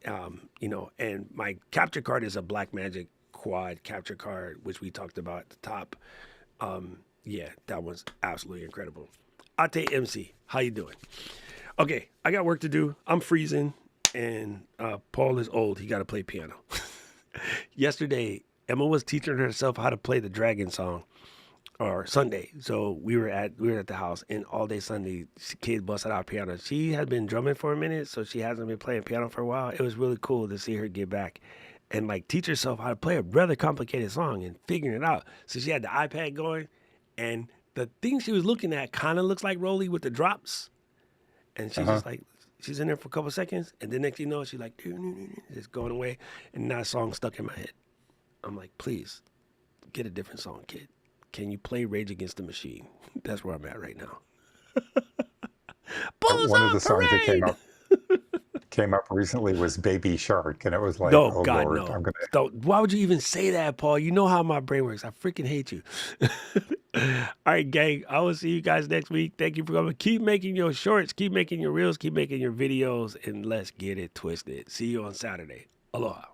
And my capture card is a Blackmagic quad capture card, which we talked about at the top. Yeah, that was absolutely incredible. Ate MC, how you doing? Okay, I got work to do. I'm freezing, and Paul is old. He got to play piano. Yesterday, Emma was teaching herself how to play the Dragon song, or Sunday. So we were at the house, and all day Sunday, kids busted out piano. She had been drumming for a minute, so she hasn't been playing piano for a while. It was really cool to see her get back and like teach herself how to play a rather complicated song and figuring it out. So she had the iPad going, and the thing she was looking at kind of looks like Rolly with the drops, and she's just like. She's in there for a couple seconds, and then next thing you know, she's like, just going away, and now a song stuck in my head. I'm like, please, get a different song, kid. Can you play Rage Against the Machine? That's where I'm at right now. Bulls One of on the songs that parade. came up recently was Baby Shark, and it was like, No, oh God, Lord, no. I'm gonna. Don't. Why would you even say that, Paul? You know how my brain works. I freaking hate you. All right, gang. I will see you guys next week. Thank you for coming. Keep making your shorts. Keep making your reels. Keep making your videos. And let's get it twisted. See you on Saturday. Aloha.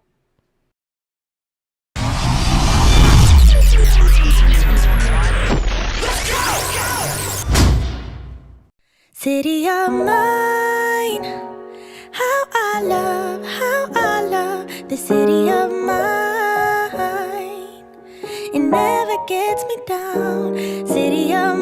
City of mine, how I love the city of mine. It never gets me down. City of